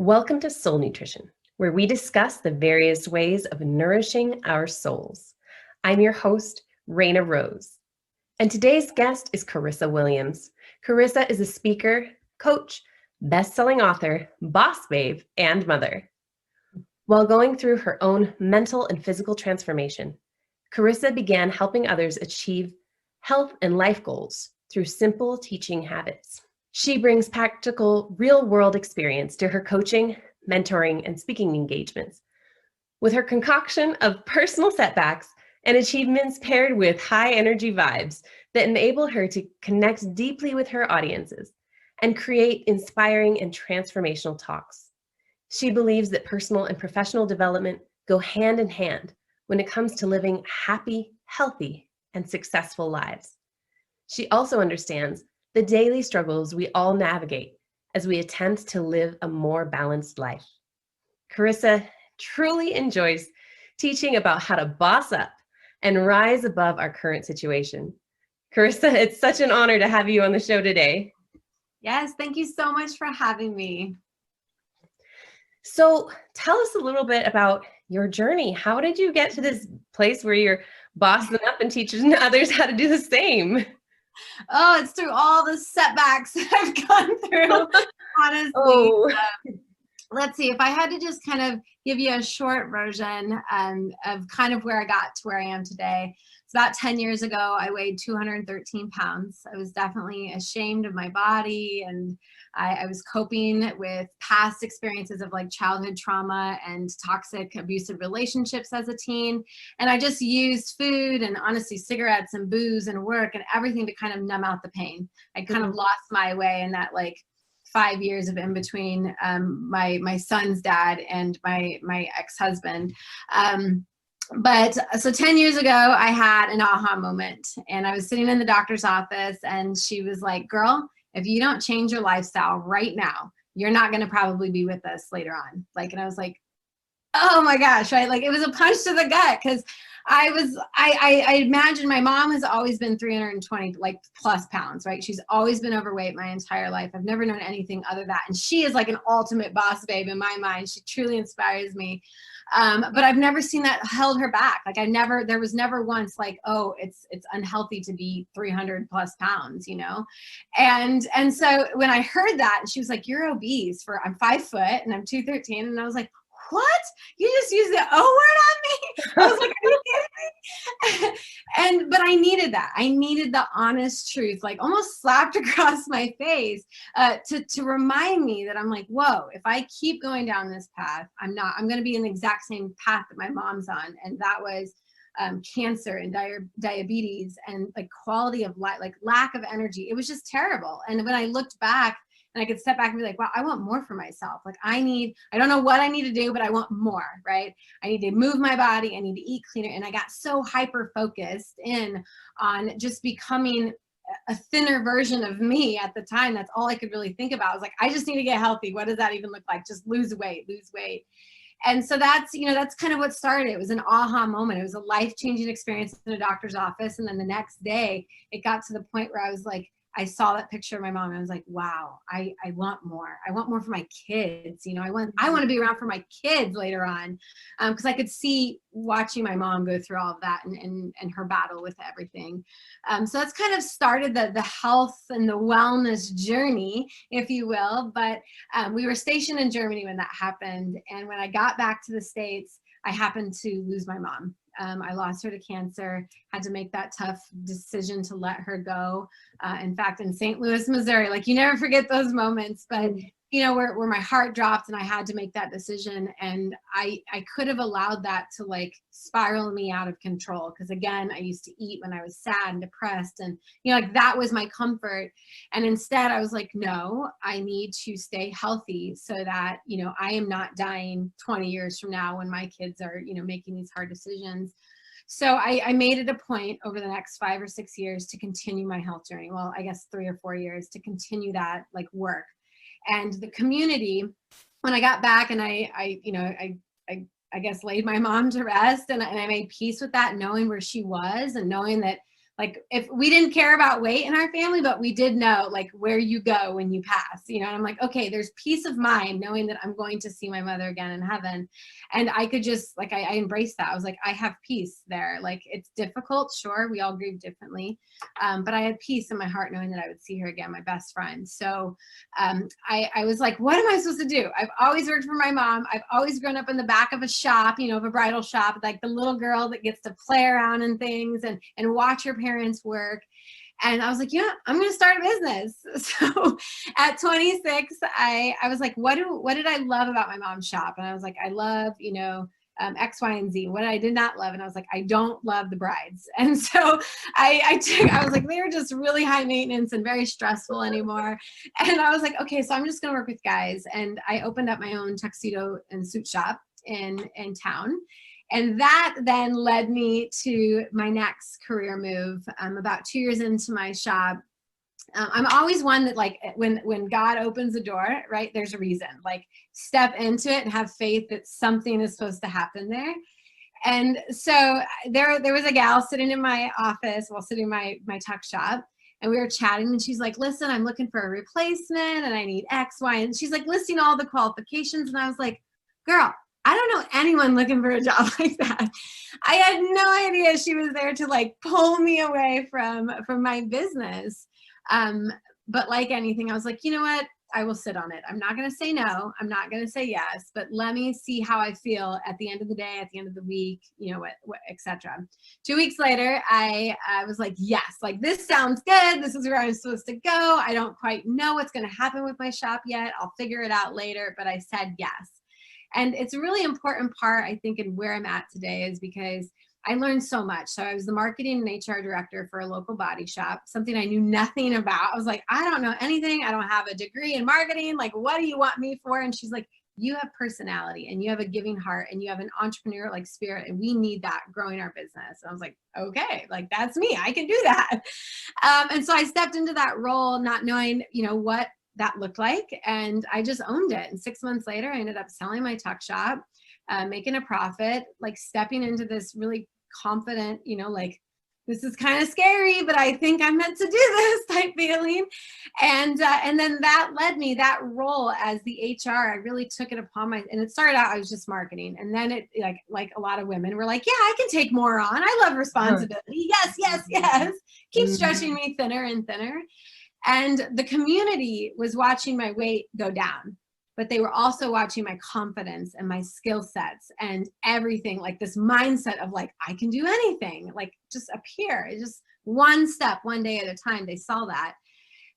Welcome to Soul Nutrition, where we discuss the various ways of nourishing our souls. I'm your host, Reina Rose, and today's guest is Karissa Williams. Karissa is a speaker, coach, best-selling author, boss babe, and mother. While going through her own mental and physical transformation, Karissa began helping others achieve health and life goals through simple teaching habits. She brings practical, real-world experience to her coaching, mentoring, and speaking engagements. With her concoction of personal setbacks and achievements paired with high-energy vibes that enable her to connect deeply with her audiences and create inspiring and transformational talks. She believes that personal and professional development go hand in hand when it comes to living happy, healthy, and successful lives. She also understands the daily struggles we all navigate as we attempt to live a more balanced life. Karissa truly enjoys teaching about how to boss up and rise above our current situation. Karissa, it's such an honor to have you on the show today. Yes, thank you so much for having me. So tell us a little bit about your journey. How did you get to this place where you're bossing up and teaching others how to do the same? Oh, it's through all the setbacks that I've gone through, honestly. Oh. Let's see, if I had to just kind of give you a short version of kind of where I got to where I am today. It's about 10 years ago, I weighed 213 pounds. I was definitely ashamed of my body, and I was coping with past experiences of like childhood trauma and toxic abusive relationships as a teen. And I just used food and honestly cigarettes and booze and work and everything to kind of numb out the pain. I kind of lost my way in that like 5 years of in between my son's dad and my ex-husband. But so 10 years ago, I had an aha moment, and I was sitting in the doctor's office, and she was like, girl, if you don't change your lifestyle right now, you're not going to probably be with us later on. Like, and I was like, oh my gosh, right? Like it was a punch to the gut, because I imagine my mom has always been 320 like plus pounds, right? She's always been overweight my entire life. I've never known anything other than that. And she is like an ultimate boss babe in my mind. She truly inspires me. But I've never seen that held her back. Like there was never once like, oh, it's unhealthy to be 300 plus pounds, you know? And so when I heard that, and she was like, you're obese I'm 5 foot and I'm 213. And I was like, what? You just used the O word on me? I was like, are you kidding me? But I needed that. I needed the honest truth, like almost slapped across my face to remind me that I'm like, whoa, if I keep going down this path, I'm going to be in the exact same path that my mom's on. And that was cancer and diabetes and like quality of life, like lack of energy. It was just terrible. And when I looked back, and I could step back and be like, wow, I want more for myself. Like I don't know what I need to do, but I want more, right? I need to move my body. I need to eat cleaner. And I got so hyper-focused in on just becoming a thinner version of me at the time. That's all I could really think about. I was like, I just need to get healthy. What does that even look like? Just lose weight. And so that's kind of what started. It was an aha moment. It was a life-changing experience in a doctor's office. And then the next day, it got to the point where I was like, I saw that picture of my mom and I was like, wow, I want more. I want more for my kids. You know, I want to be around for my kids later on. Cause I could see watching my mom go through all of that and her battle with everything. So that's kind of started the health and the wellness journey, if you will. But we were stationed in Germany when that happened. And when I got back to the States, I happened to lose my mom. I lost her to cancer, had to make that tough decision to let her go. In fact, in St. Louis, Missouri, like you never forget those moments, but you know, where my heart dropped and I had to make that decision. And I could have allowed that to like spiral me out of control. Cause again, I used to eat when I was sad and depressed and, you know, like that was my comfort. And instead I was like, no, I need to stay healthy so that, you know, I am not dying 20 years from now when my kids are, you know, making these hard decisions. So I made it a point over the next 5 or 6 years to continue my health journey. Well, I guess 3 or 4 years to continue that like work. And the community, when I got back and I guess laid my mom to rest and I made peace with that, knowing where she was and knowing that like if we didn't care about weight in our family, but we did know like where you go when you pass, you know, and I'm like, okay, there's peace of mind knowing that I'm going to see my mother again in heaven. And I could just like, I embraced that. I was like, I have peace there. Like it's difficult. Sure. We all grieve differently. But I had peace in my heart knowing that I would see her again, my best friend. So I was like, what am I supposed to do? I've always worked for my mom. I've always grown up in the back of a shop, you know, of a bridal shop, like the little girl that gets to play around and things and watch her parents work. And I was like, yeah, I'm going to start a business. So at 26, I was like, what did I love about my mom's shop? And I was like, I love, you know, X, Y, and Z. What I did not love. And I was like, I don't love the brides. And so I was like, they were just really high maintenance and very stressful anymore. And I was like, okay, so I'm just going to work with guys. And I opened up my own tuxedo and suit shop in town. And that then led me to my next career move. About 2 years into my shop, I'm always one that like when God opens the door, right, there's a reason. Like step into it and have faith that something is supposed to happen there. And so there was a gal sitting in my office while sitting in my tuck shop. And we were chatting and she's like, listen, I'm looking for a replacement and I need X, Y. And she's like listing all the qualifications. And I was like, girl, I don't know anyone looking for a job like that. I had no idea she was there to like pull me away from my business. But like anything, I was like, you know what? I will sit on it. I'm not going to say no. I'm not going to say yes, but let me see how I feel at the end of the day, at the end of the week, you know, what et cetera. 2 weeks later, I was like, yes, like this sounds good. This is where I'm supposed to go. I don't quite know what's going to happen with my shop yet. I'll figure it out later, but I said yes. And it's a really important part, I think, in where I'm at today is because I learned so much. So I was the marketing and HR director for a local body shop, something I knew nothing about. I was like, I don't know anything. I don't have a degree in marketing. Like, what do you want me for? And she's like, you have personality and you have a giving heart and you have an entrepreneur like spirit. And we need that growing our business. And I was like, okay, like that's me. I can do that. And so I stepped into that role, not knowing, you know, what that looked like. And I just owned it. And 6 months later, I ended up selling my tuck shop, making a profit, like stepping into this really confident, you know, like this is kind of scary, but I think I'm meant to do this type feeling. And then that led me, that role as the HR, I really took it upon and it started out, I was just marketing. And then it like a lot of women were like, yeah, I can take more on. I love responsibility. Yes, yes, yes. Keep stretching me thinner and thinner. And the community was watching my weight go down, but they were also watching my confidence and my skill sets and everything, like this mindset of like, I can do anything, like just appear. It's just one step, one day at a time. They saw that.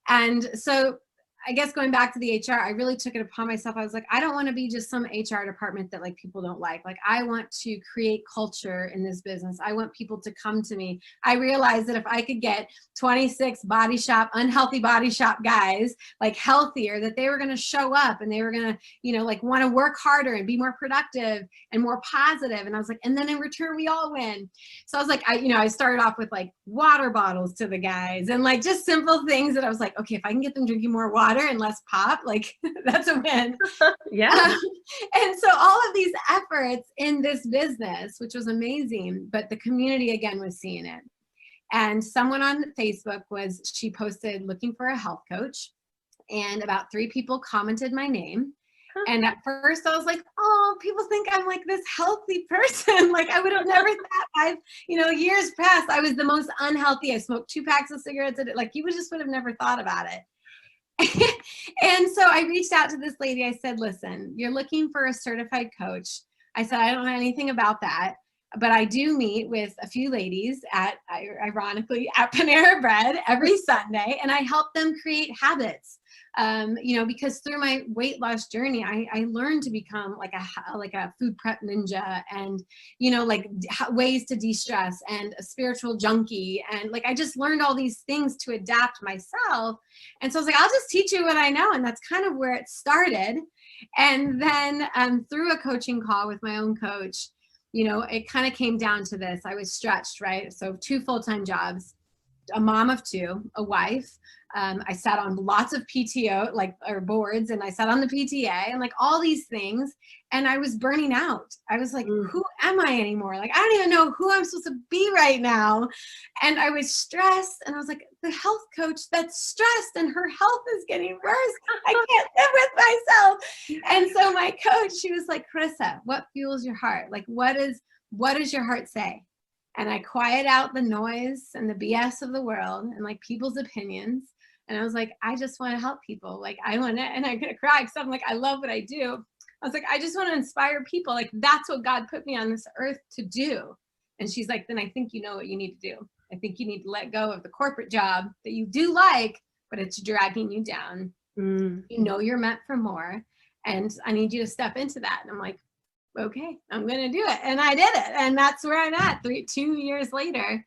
And so I guess going back to the HR, I really took it upon myself. I was like, I don't want to be just some HR department that like people don't like. Like I want to create culture in this business. I want people to come to me. I realized that if I could get 26 unhealthy body shop guys, like healthier, that they were going to show up and they were going to, you know, like want to work harder and be more productive and more positive. And I was like, and then in return, we all win. So I was like, I started off with like water bottles to the guys and like just simple things that I was like, okay, if I can get them drinking more water and less pop, like that's a win. Yeah. And so all of these efforts in this business, which was amazing, but the community again was seeing it. And someone on Facebook she posted looking for a health coach, and about 3 people commented my name. And at first I was like, oh, people think I'm like this healthy person. Like I would have never thought years past, I was the most unhealthy. I smoked 2 packs of cigarettes a day. Like you just would have never thought about it. And so I reached out to this lady. I said, listen, you're looking for a certified coach. I said, I don't know anything about that, but I do meet with a few ladies ironically at Panera Bread every Sunday, and I help them create habits. Because through my weight loss journey, I learned to become like a food prep ninja and, ways to de-stress and a spiritual junkie. And like, I just learned all these things to adapt myself. And so I was like, I'll just teach you what I know. And that's kind of where it started. And then through a coaching call with my own coach, it kind of came down to this. I was stretched, right? So 2 full-time jobs. a mom of two, a wife. I sat on lots of PTO, or boards, and I sat on the PTA and like all these things. And I was burning out. I was like, who am I anymore? Like, I don't even know who I'm supposed to be right now. And I was stressed, and I was like, the health coach that's stressed and her health is getting worse. I can't live with myself. And so my coach, she was like, Karissa, what fuels your heart? Like, what does your heart say? And I quiet out the noise and the BS of the world and like people's opinions. And I was like, I just want to help people. Like, I want to, and I'm going to cry because I'm like, I love what I do. I was like, I just want to inspire people. Like, that's what God put me on this earth to do. And she's like, then I think you know what you need to do. I think you need to let go of the corporate job that you do like, but it's dragging you down. You know, you're meant for more. And I need you to step into that. And I'm like, okay, I'm going to do it. And I did it. And that's where I'm at 2 years later,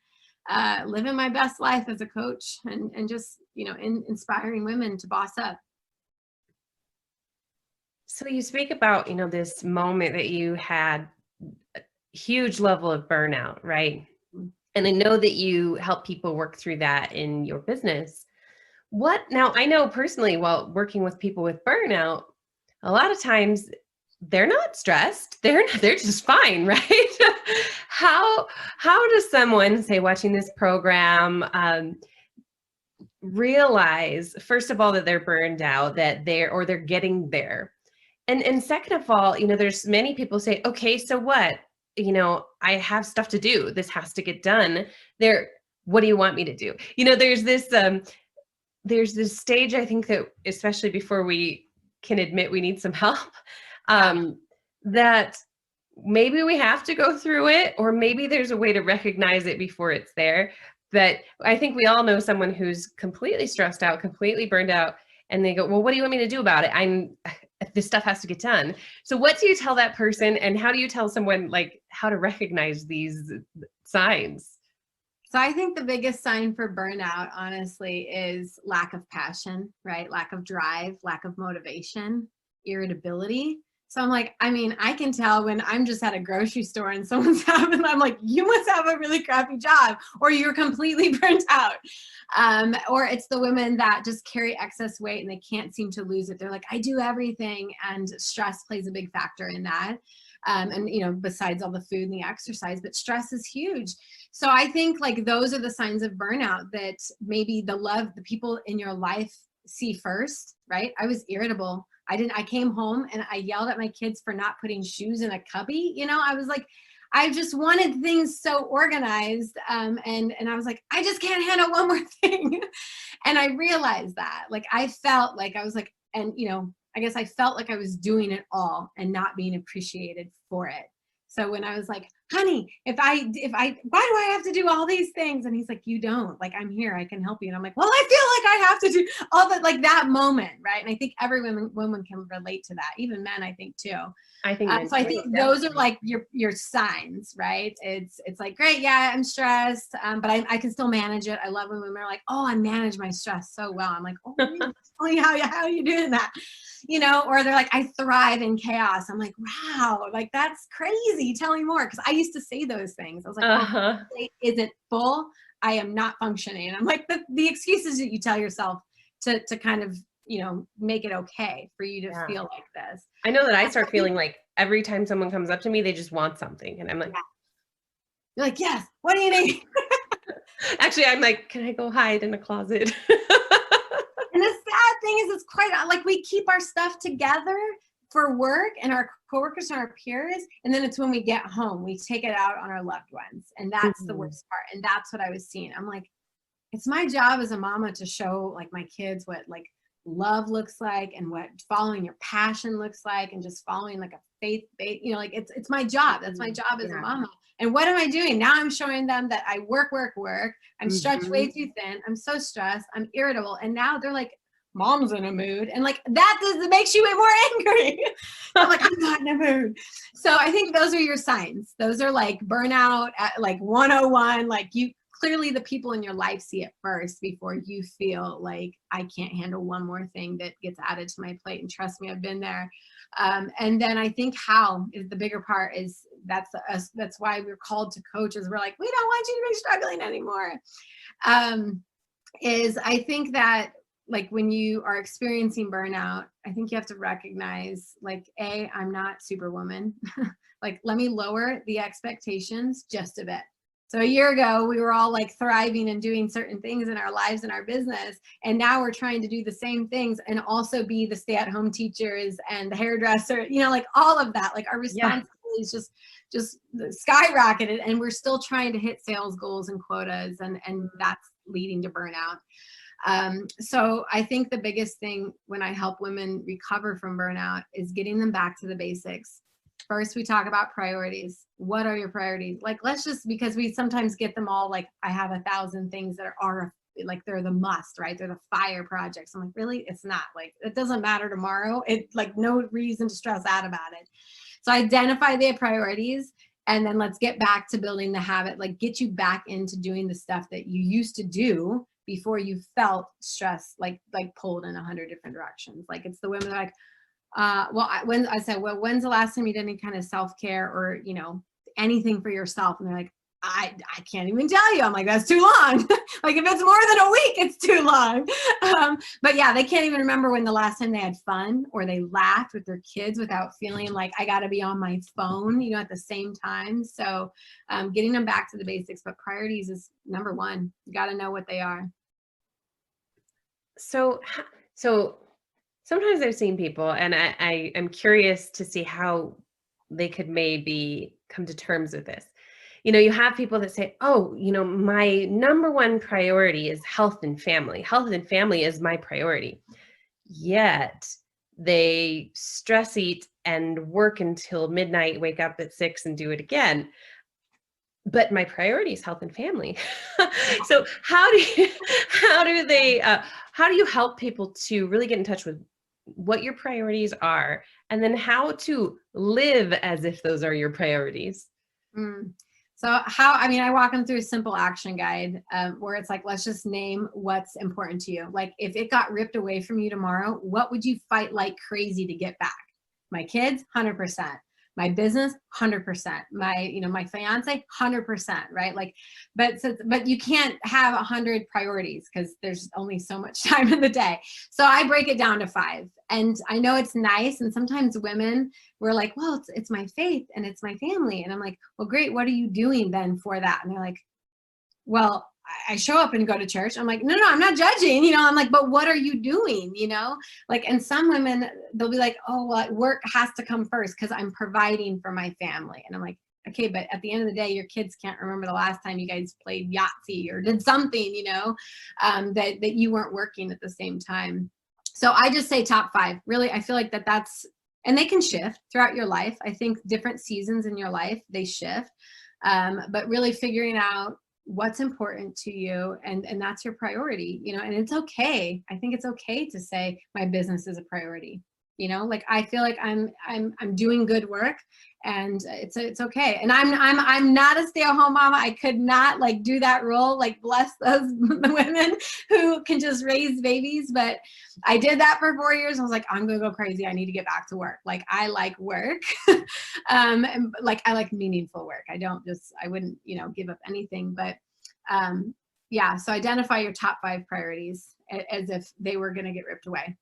living my best life as a coach and just, you know, inspiring women to boss up. So you speak about, you know, this moment that you had a huge level of burnout, right? And I know that you help people work through that in your business. Now I know personally, while working with people with burnout, a lot of times they're not stressed. They're just fine, right? How does someone, say, watching this program, realize, first of all, that they're burned out, that they're getting there? And second of all, you know, there's many people say, okay, so what? You know, I have stuff to do. This has to get done. What do you want me to do? You know, there's this stage, I think, that especially before we can admit we need some help, that maybe we have to go through it, or maybe there's a way to recognize it before it's there. But I think we all know someone who's completely stressed out, completely burned out, and they go, well, what do you want me to do about it? This stuff has to get done. So what do you tell that person, and how do you tell someone like how to recognize these signs? So I think the biggest sign for burnout, honestly, is lack of passion, right? Lack of drive, lack of motivation, irritability. So I'm like, I mean, I can tell when I'm just at a grocery store and someone's having, I'm like, you must have a really crappy job, or you're completely burnt out. Or it's the women that just carry excess weight and they can't seem to lose it. They're like, I do everything. And stress plays a big factor in that. And, you know, besides all the food and the exercise, but stress is huge. So I think like those are the signs of burnout that maybe the people in your life see first, right? I was irritable. I came home and I yelled at my kids for not putting shoes in a cubby. You know, I was like, I just wanted things so organized. And I was like, I just can't handle one more thing. And I realized that, like, I felt like I was like, and, you know, I guess I felt like I was doing it all and not being appreciated for it. So when I was like, honey, why do I have to do all these things? And he's like, you don't. Like, I'm here, I can help you. And I'm like, well, I feel like I have to do all that, like that moment, right? And I think every woman can relate to that, even men, I think too. I think so I think those are like your signs, right? It's like, great, yeah, I'm stressed, but I can still manage it. I love when women are like, oh, I manage my stress so well. I'm like, oh, really? How are you doing that? You know, or they're like, I thrive in chaos. I'm like, wow, like that's crazy. Tell me more. Because I used to say those things. I was like, oh, my plate isn't full. I am not functioning. And I'm like, the excuses that you tell yourself to kind of, you know, make it okay for you to feel like this. I know that I start feeling like every time someone comes up to me, they just want something. And I'm like, you're like, yes, what do you need? Actually, I'm like, can I go hide in a closet? And the sad thing is, it's quite like we keep our stuff together for work and our coworkers and our peers. And then it's when we get home, we take it out on our loved ones. And that's the worst part. And that's what I was seeing. I'm like, it's my job as a mama to show like my kids what like love looks like and what following your passion looks like, and just following like a faith, you know, like it's my job. That's my job as a mama. And what am I doing? Now I'm showing them that I work. I'm stretched way too thin. I'm so stressed. I'm irritable. And now they're like, mom's in a mood. And like, that makes you more angry. I'm like, I'm not in a mood. So I think those are your signs. Those are like burnout at like 101. Like you, clearly the people in your life see it first before you feel like I can't handle one more thing that gets added to my plate. And trust me, I've been there. And then I think how is the bigger part is that's us. That's why we're called to coaches. We're like, we don't want you to be struggling anymore. Is I think that like when you are experiencing burnout, I think you have to recognize like, I'm not Superwoman. Like, let me lower the expectations just a bit. So a year ago, we were all like thriving and doing certain things in our lives and our business. And now we're trying to do the same things and also be the stay-at-home teachers and the hairdresser, like all of that. Like our responsibilities just skyrocketed, and we're still trying to hit sales goals and quotas, and that's leading to burnout. So I think the biggest thing when I help women recover from burnout is getting them back to the basics. First, we talk about priorities. What are your priorities? Like, because we sometimes get them all like, I have 1,000 things that are like, they're the must, right? They're the fire projects. I'm like, really? It's not. Like, it doesn't matter tomorrow. It like no reason to stress out about it. So identify their priorities, and then let's get back to building the habit, like get you back into doing the stuff that you used to do before you felt stress, like pulled in 100 different directions. Like it's the women that are like, when's the last time you did any kind of self-care or, anything for yourself? And they're like, I can't even tell you. I'm like, that's too long. Like if it's more than a week, it's too long. But yeah, they can't even remember when the last time they had fun or they laughed with their kids without feeling like I got to be on my phone, at the same time. So getting them back to the basics, but priorities is number one. You got to know what they are. So sometimes I've seen people, and I am curious to see how they could maybe come to terms with this. You have people that say, oh, my number one priority is health and family. Health and family is my priority. Yet they stress eat and work until midnight, wake up at 6 and do it again. But my priority is health and family. So how do you help people to really get in touch with what your priorities are, and then how to live as if those are your priorities? So I walk them through a simple action guide where it's like, let's just name what's important to you. Like if it got ripped away from you tomorrow, what would you fight like crazy to get back? My kids, 100%. My business, 100%. My fiance, 100%, right? Like, but you can't have 100 priorities because there's only so much time in the day. So I break it down to 5. And I know it's nice. And sometimes women were like, well, it's my faith and it's my family. And I'm like, well, great. What are you doing then for that? And they're like, well, I show up and go to church. I'm like, no, I'm not judging, I'm like, but what are you doing? Like, and some women, they'll be like, oh, well, work has to come first because I'm providing for my family. And I'm like, okay, but at the end of the day, your kids can't remember the last time you guys played Yahtzee or did something, that you weren't working at the same time. So I just say top 5. Really, I feel like that's, and they can shift throughout your life. I think different seasons in your life, they shift. But really figuring out what's important to you, and that's your priority, and it's okay. I think it's okay to say my business is a priority. Like I feel like I'm doing good work, and it's okay. And I'm not a stay-at-home mama. I could not like do that role. Like bless those women who can just raise babies. But I did that for 4 years. I was like, I'm gonna go crazy. I need to get back to work. Like I like work. And like I like meaningful work. I wouldn't give up anything. But yeah. So identify your top 5 priorities as if they were gonna get ripped away.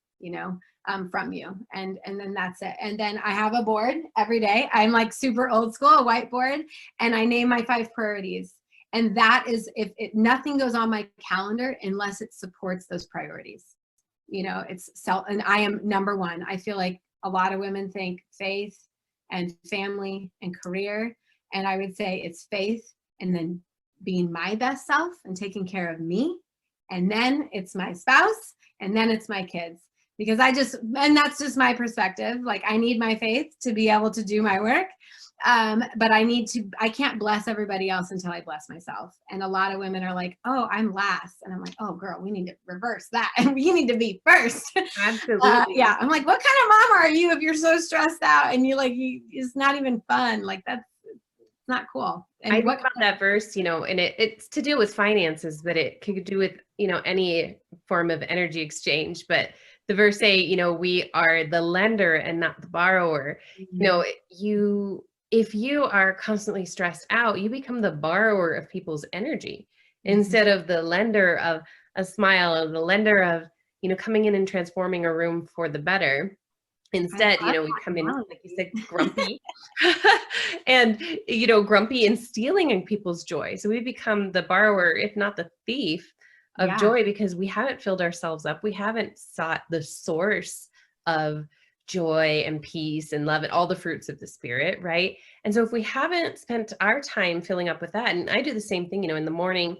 From you. And then that's it. And then I have a board every day. I'm like super old school, a whiteboard, and I name my 5 priorities. And that is if nothing goes on my calendar unless it supports those priorities. It's and I am number 1. I feel like a lot of women think faith and family and career. And I would say it's faith and then being my best self and taking care of me. And then it's my spouse, and then it's my kids. Because and that's just my perspective. Like I need my faith to be able to do my work. But I can't bless everybody else until I bless myself. And a lot of women are like, oh, I'm last. And I'm like, oh girl, we need to reverse that. And you need to be first. Absolutely. Yeah. I'm like, what kind of mom are you if you're so stressed out and it's not even fun? Like that's not cool. And I think about that verse, and it's to do with finances, but it could do with, any form of energy exchange. But the verse say, we are the lender and not the borrower. Mm-hmm. if you are constantly stressed out, you become the borrower of people's energy instead of the lender of a smile, or the lender of, coming in and transforming a room for the better. Instead, we come in, like you said, grumpy and, grumpy and stealing in people's joy. So we become the borrower, if not the thief of joy, because we haven't filled ourselves up. We haven't sought the source of joy and peace and love and all the fruits of the spirit, right? And so if we haven't spent our time filling up with that, and I do the same thing, in the morning,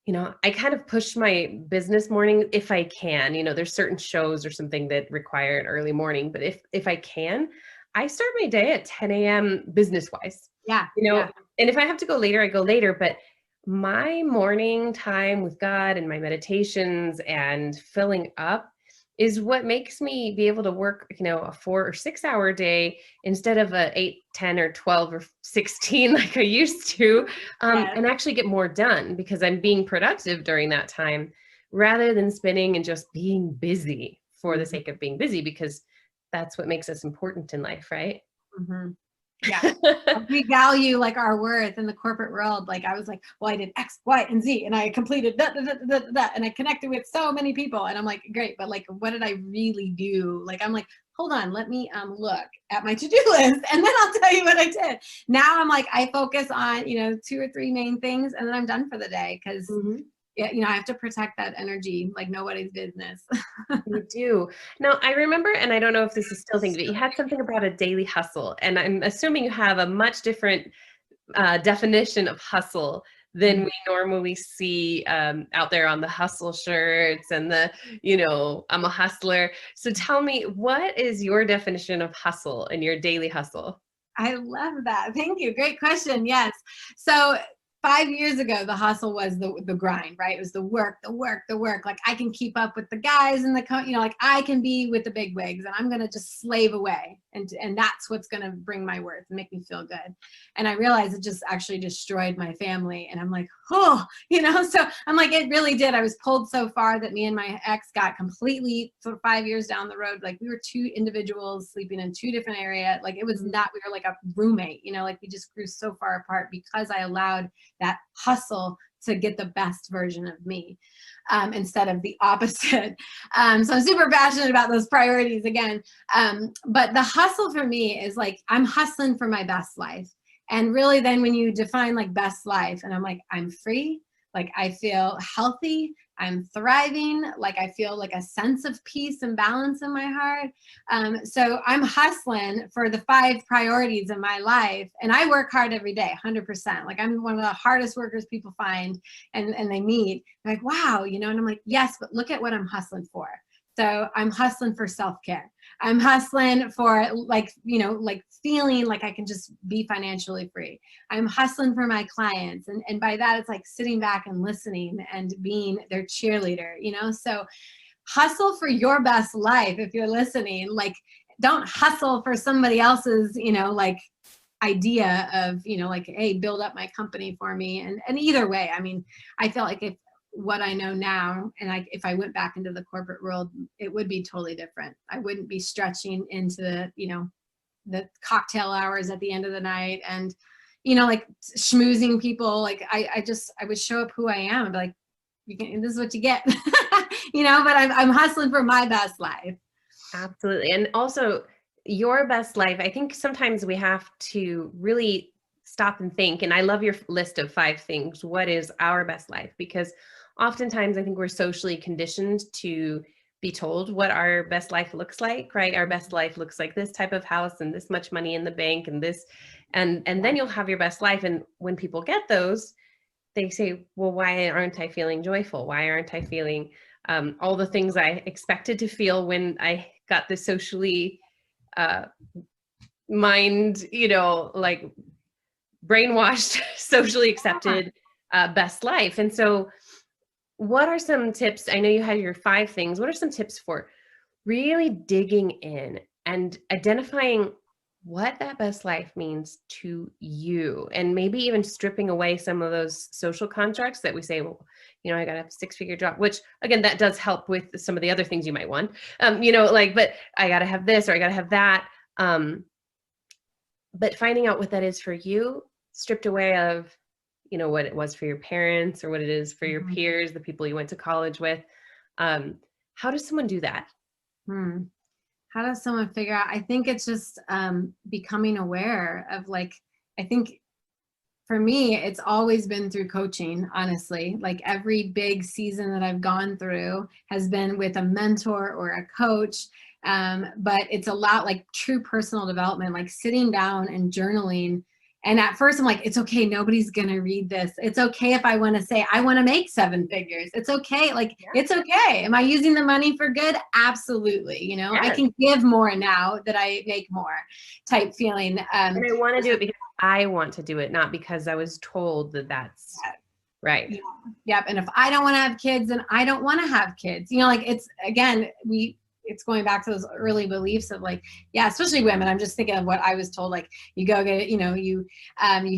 I kind of push my business morning if I can. There's certain shows or something that require an early morning, but if I can, I start my day at 10 a.m. business wise. Yeah. And if I have to go later, I go later. But my morning time with God and my meditations and filling up is what makes me be able to work, a 4 or 6 hour day instead of a 8, 10 or 12 or 16 like I used to, and actually get more done because I'm being productive during that time rather than spinning and just being busy for the sake of being busy, because that's what makes us important in life, right? Mm-hmm. Yeah. We value like our worth in the corporate world. Like I was like, well, I did X, Y, and Z, and I completed that, and I connected with so many people. And I'm like, great, but like, what did I really do? Like, I'm like, hold on, let me look at my to-do list, and then I'll tell you what I did. Now I'm like, I focus on 2 or 3 main things, and then I'm done for the day because. Yeah, I have to protect that energy like nobody's business. You do. Now, I remember, and I don't know if this is still thinking, but you had something about a daily hustle, and I'm assuming you have a much different definition of hustle than we normally see out there on the hustle shirts and the, I'm a hustler. So tell me, what is your definition of hustle and your daily hustle? I love that. Thank you. Great question. Yes. So 5 years ago, the hustle was the grind, right? It was the work. Like I can keep up with the guys in the, like I can be with the big wigs, and I'm going to just slave away. And that's what's going to bring my worth and make me feel good. And I realized it just actually destroyed my family. And I'm like, oh, so I'm like, it really did. I was pulled so far that me and my ex got completely for 5 years down the road. Like we were 2 individuals sleeping in 2 different areas. Like it was not, we were like a roommate, like we just grew so far apart because I allowed that hustle to get the best version of me instead of the opposite. So I'm super passionate about those priorities again. But the hustle for me is like, I'm hustling for my best life. And really then when you define like best life, and I'm like, I'm free, like I feel healthy, I'm thriving, like I feel like a sense of peace and balance in my heart. So I'm hustling for the 5 priorities in my life, and I work hard every day, 100%. Like I'm one of the hardest workers people find and they meet. They're like, wow, and I'm like, yes, but look at what I'm hustling for. So I'm hustling for self-care. I'm hustling for like feeling like I can just be financially free. I'm hustling for my clients. And by that, it's like sitting back and listening and being their cheerleader, So hustle for your best life. If you're listening, like don't hustle for somebody else's, like idea of, like, hey, build up my company for me. And either way, I mean, I felt like if what I know now, and if I went back into the corporate world, it would be totally different. I wouldn't be stretching into the cocktail hours at the end of the night and, like schmoozing people. Like I would show up who I am and be like, this is what you get, but I'm hustling for my best life. Absolutely. And also your best life, I think sometimes we have to really stop and think, and I love your list of 5 things. What is our best life? Because oftentimes I think we're socially conditioned to be told what our best life looks like, right? Our best life looks like this type of house and this much money in the bank and this, and then you'll have your best life. And when people get those, they say, well, why aren't I feeling joyful? Why aren't I feeling all the things I expected to feel when I got the socially mind, like brainwashed, socially accepted best life? And so what are some tips? I know you had your 5 things. What are some tips for really digging in and identifying what that best life means to you, and maybe even stripping away some of those social contracts that we say, well, I got to have a 6-figure job, which again, that does help with some of the other things you might want, but I got to have this or I got to have that. but finding out what that is for you, stripped away of, what it was for your parents or what it is for your Mhm. peers, the people you went to college with. How does someone do that? Hmm. How does someone figure out? I think it's just becoming aware of, like, I think for me, it's always been through coaching, honestly. Like, every big season that I've gone through has been with a mentor or a coach. But it's a lot like true personal development, like sitting down and journaling. And at first I'm like, it's okay. Nobody's going to read this. It's okay if I want to say, I want to make 7 figures. It's okay. Like, Yeah. it's okay. Am I using the money for good? Absolutely. I Yes. can give more now that I make more type feeling. And I want to do it because I want to do it, not because I was told that that's right. Yeah. Yep. And if I don't want to have kids, then I don't want to have kids. Like, it's, again, it's going back to those early beliefs of, like, yeah, especially women. I'm just thinking of what I was told. Like, you go get, you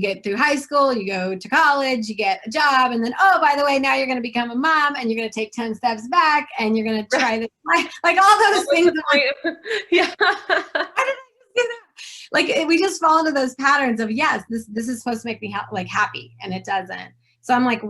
get through high school, you go to college, you get a job, and then, oh, by the way, now you're going to become a mom, and you're going to take 10 steps back, and you're going to try this, like all those things. Yeah. Why did I just do that? Like, we just fall into those patterns of, yes, this is supposed to make me like happy, and it doesn't. So I'm like,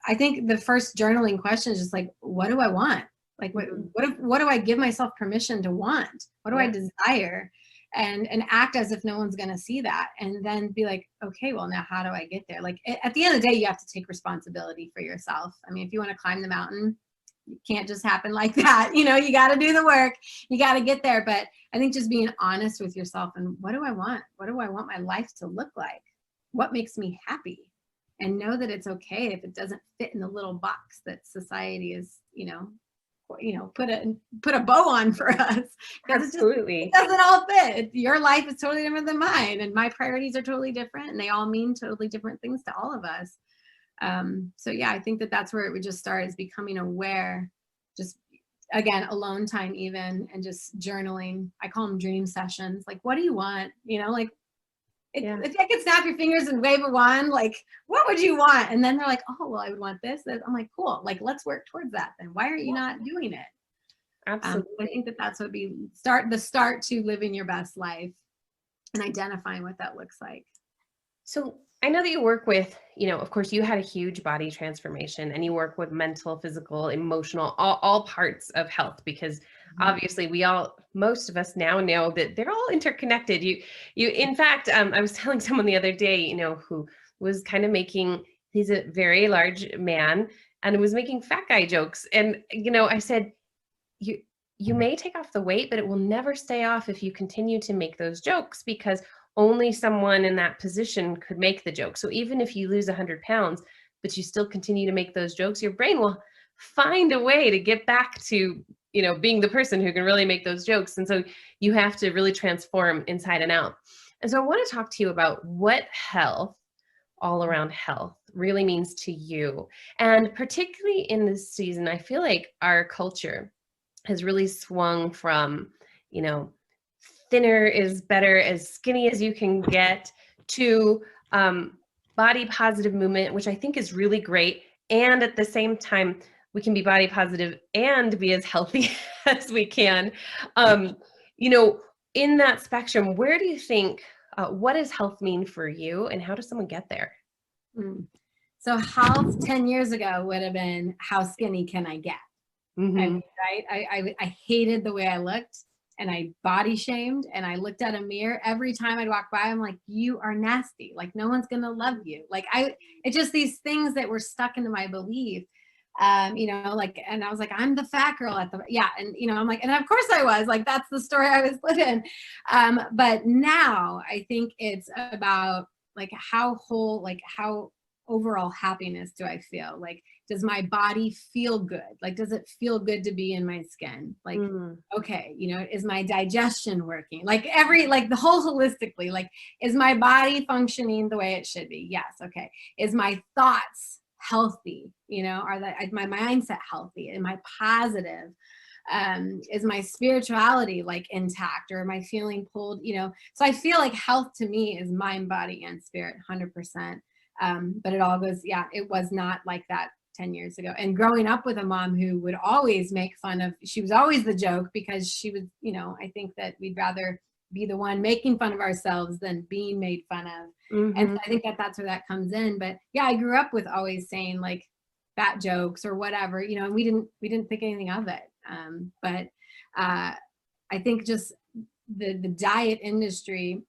I think the first journaling question is just like, what do I want? Like, what do I give myself permission to want? What do I desire? And act as if no one's going to see that. And then be like, okay, well, now how do I get there? Like, at the end of the day, you have to take responsibility for yourself. I mean, if you want to climb the mountain, it can't just happen like that. You got to do the work. You got to get there. But I think just being honest with yourself, and what do I want? What do I want my life to look like? What makes me happy? And know that it's okay if it doesn't fit in the little box that society is, put a bow on for us. Absolutely. It doesn't all fit. Your life is totally different than mine, and my priorities are totally different, and they all mean totally different things to all of us. So yeah, I think that that's where it would just start, is becoming aware, just, again, alone time even, and just journaling. I call them dream sessions. Like, what do you want? Like, if I could snap your fingers and wave a wand, like, what would you want? And then they're like, oh, well, I would want this. I'm like, cool. Like, let's work towards that then. Why are you not doing it? Absolutely. I think that that's what be the start to living your best life, and identifying what that looks like. So I know that you work with, of course, you had a huge body transformation, and you work with mental, physical, emotional, all parts of health, because obviously most of us now know that they're all interconnected. In fact, I was telling someone the other day, who was kind of he's a very large man, and was making fat guy jokes. And, I said, you may take off the weight, but it will never stay off if you continue to make those jokes, because only someone in that position could make the joke. So even if you lose 100 pounds, but you still continue to make those jokes, your brain will find a way to get back to, being the person who can really make those jokes. And so you have to really transform inside and out. And so I want to talk to you about what health, all around health, really means to you. And particularly in this season, I feel like our culture has really swung from, thinner is better, as skinny as you can get, to body positive movement, which I think is really great. And at the same time, we can be body positive and be as healthy as we can. In that spectrum, where do you think, what does health mean for you, and how does someone get there? So health 10 years ago would have been, how skinny can I get? Mm-hmm. I mean, right? I hated the way I looked, and I body shamed, and I looked at a mirror every time I'd walk by. I'm like, you are nasty. Like, no one's going to love you. Like, it's just these things that were stuck into my belief. Like, and I was like, I'm the fat girl at the, yeah. And, I'm like, and of course I was, like, that's the story I was living. But now I think it's about, like, how overall happiness do I feel? Like, does my body feel good? Like, does it feel good to be in my skin? Like, okay, is my digestion working? Like, the whole holistically, like, is my body functioning the way it should be? Yes. Okay. Is my thoughts healthy? Is my mindset healthy? Am I positive? Is my spirituality, like, intact, or am I feeling pulled? So I feel like health to me is mind, body, and spirit, 100%. But it all goes, it was not like that 10 years ago. And growing up with a mom who would always make fun of, she was always the joke, because she was, I think that we'd rather be the one making fun of ourselves than being made fun of. And so I think that that's where that comes in. But yeah, I grew up with always saying like fat jokes or whatever, you know, and we didn't think anything of it. But I think just the diet industry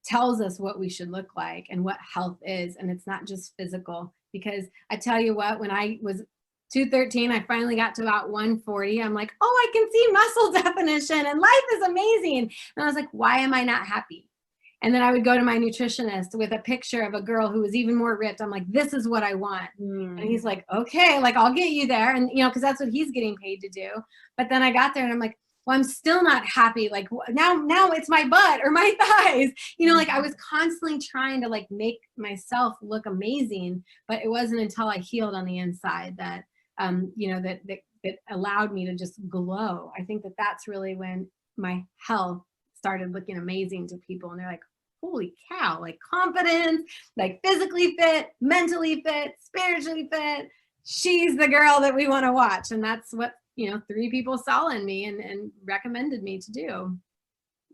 tells us what we should look like and what health is. And it's not just physical, because I tell you what, when I was 213, I finally got to about 140. I'm like, oh, I can see muscle definition and life is amazing. And I was like, why am I not happy? And then I would go to my nutritionist with a picture of a girl who was even more ripped. I'm like, this is what I want. And he's like, okay, like I'll get you there. And, you know, because that's what he's getting paid to do. But then I got there and I'm like, well, I'm still not happy. Like now it's my butt or my thighs. You know, like I was constantly trying to like make myself look amazing. But it wasn't until I healed on the inside that, you know, that allowed me to just glow. I think that that's really when my health started looking amazing to people. And they're like, holy cow, like confidence, like physically fit, mentally fit, spiritually fit. She's the girl that we want to watch. And that's what, you know, 3 people saw in me and recommended me to do.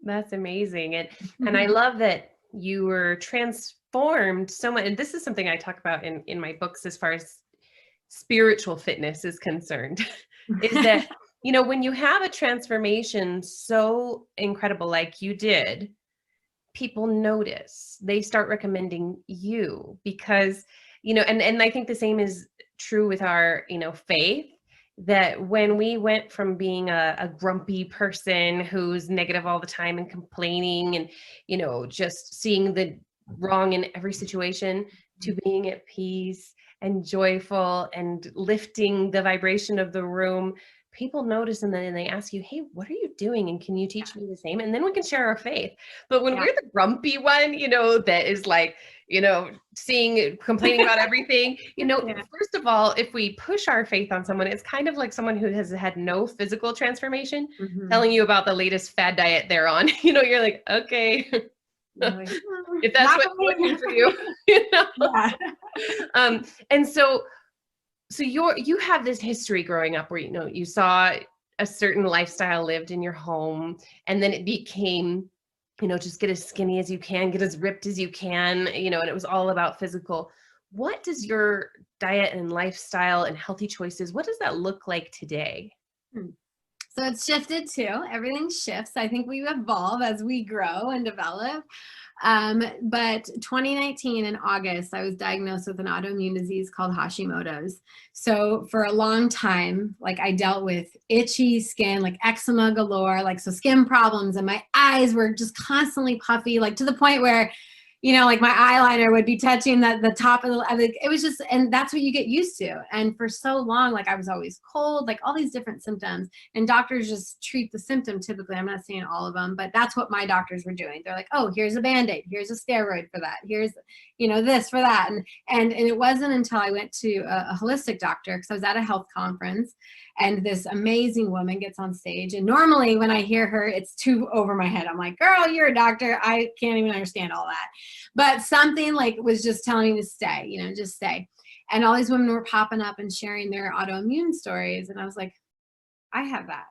That's amazing. And I love that you were transformed so much. And this is something I talk about in my books as far as spiritual fitness is concerned, is that, you know, when you have a transformation so incredible like you did, people notice, they start recommending you because, you know, and I think the same is true with our, you know, faith, that when we went from being a grumpy person who's negative all the time and complaining and, you know, just seeing the wrong in every situation, to being at peace and joyful and lifting the vibration of the room, people notice and then they ask you, hey, what are you doing? And can you teach me the same? And then we can share our faith. But when we're the grumpy one, you know, that is like, you know, complaining about everything, you know, first of all, if we push our faith on someone, it's kind of like someone who has had no physical transformation telling you about the latest fad diet they're on. You know, you're like, okay, if that's what's working for you, you know? And so you have this history growing up where, you know, you saw a certain lifestyle lived in your home, and then it became, you know, just get as skinny as you can, get as ripped as you can, you know, and it was all about physical. What does your diet and lifestyle and healthy choices, what does that look like today? So it's shifted too. Everything shifts. I think we evolve as we grow and develop. But 2019 in August, I was diagnosed with an autoimmune disease called Hashimoto's. So for a long time, like I dealt with itchy skin, like eczema galore, like so skin problems, and my eyes were just constantly puffy, like to the point where, you know, like my eyeliner would be touching the top of it was just, and that's what you get used to. And for so long, like I was always cold, like all these different symptoms, and doctors just treat the symptom typically. I'm not saying all of them, but that's what my doctors were doing. They're like, oh, here's a Band-Aid, here's a steroid for that, here's, you know, this for that. And it wasn't until I went to a holistic doctor, because I was at a health conference, and this amazing woman gets on stage. And normally when I hear her, it's too over my head. I'm like, girl, you're a doctor. I can't even understand all that. But something like was just telling me to stay, you know, just stay. And all these women were popping up and sharing their autoimmune stories. And I was like, I have that.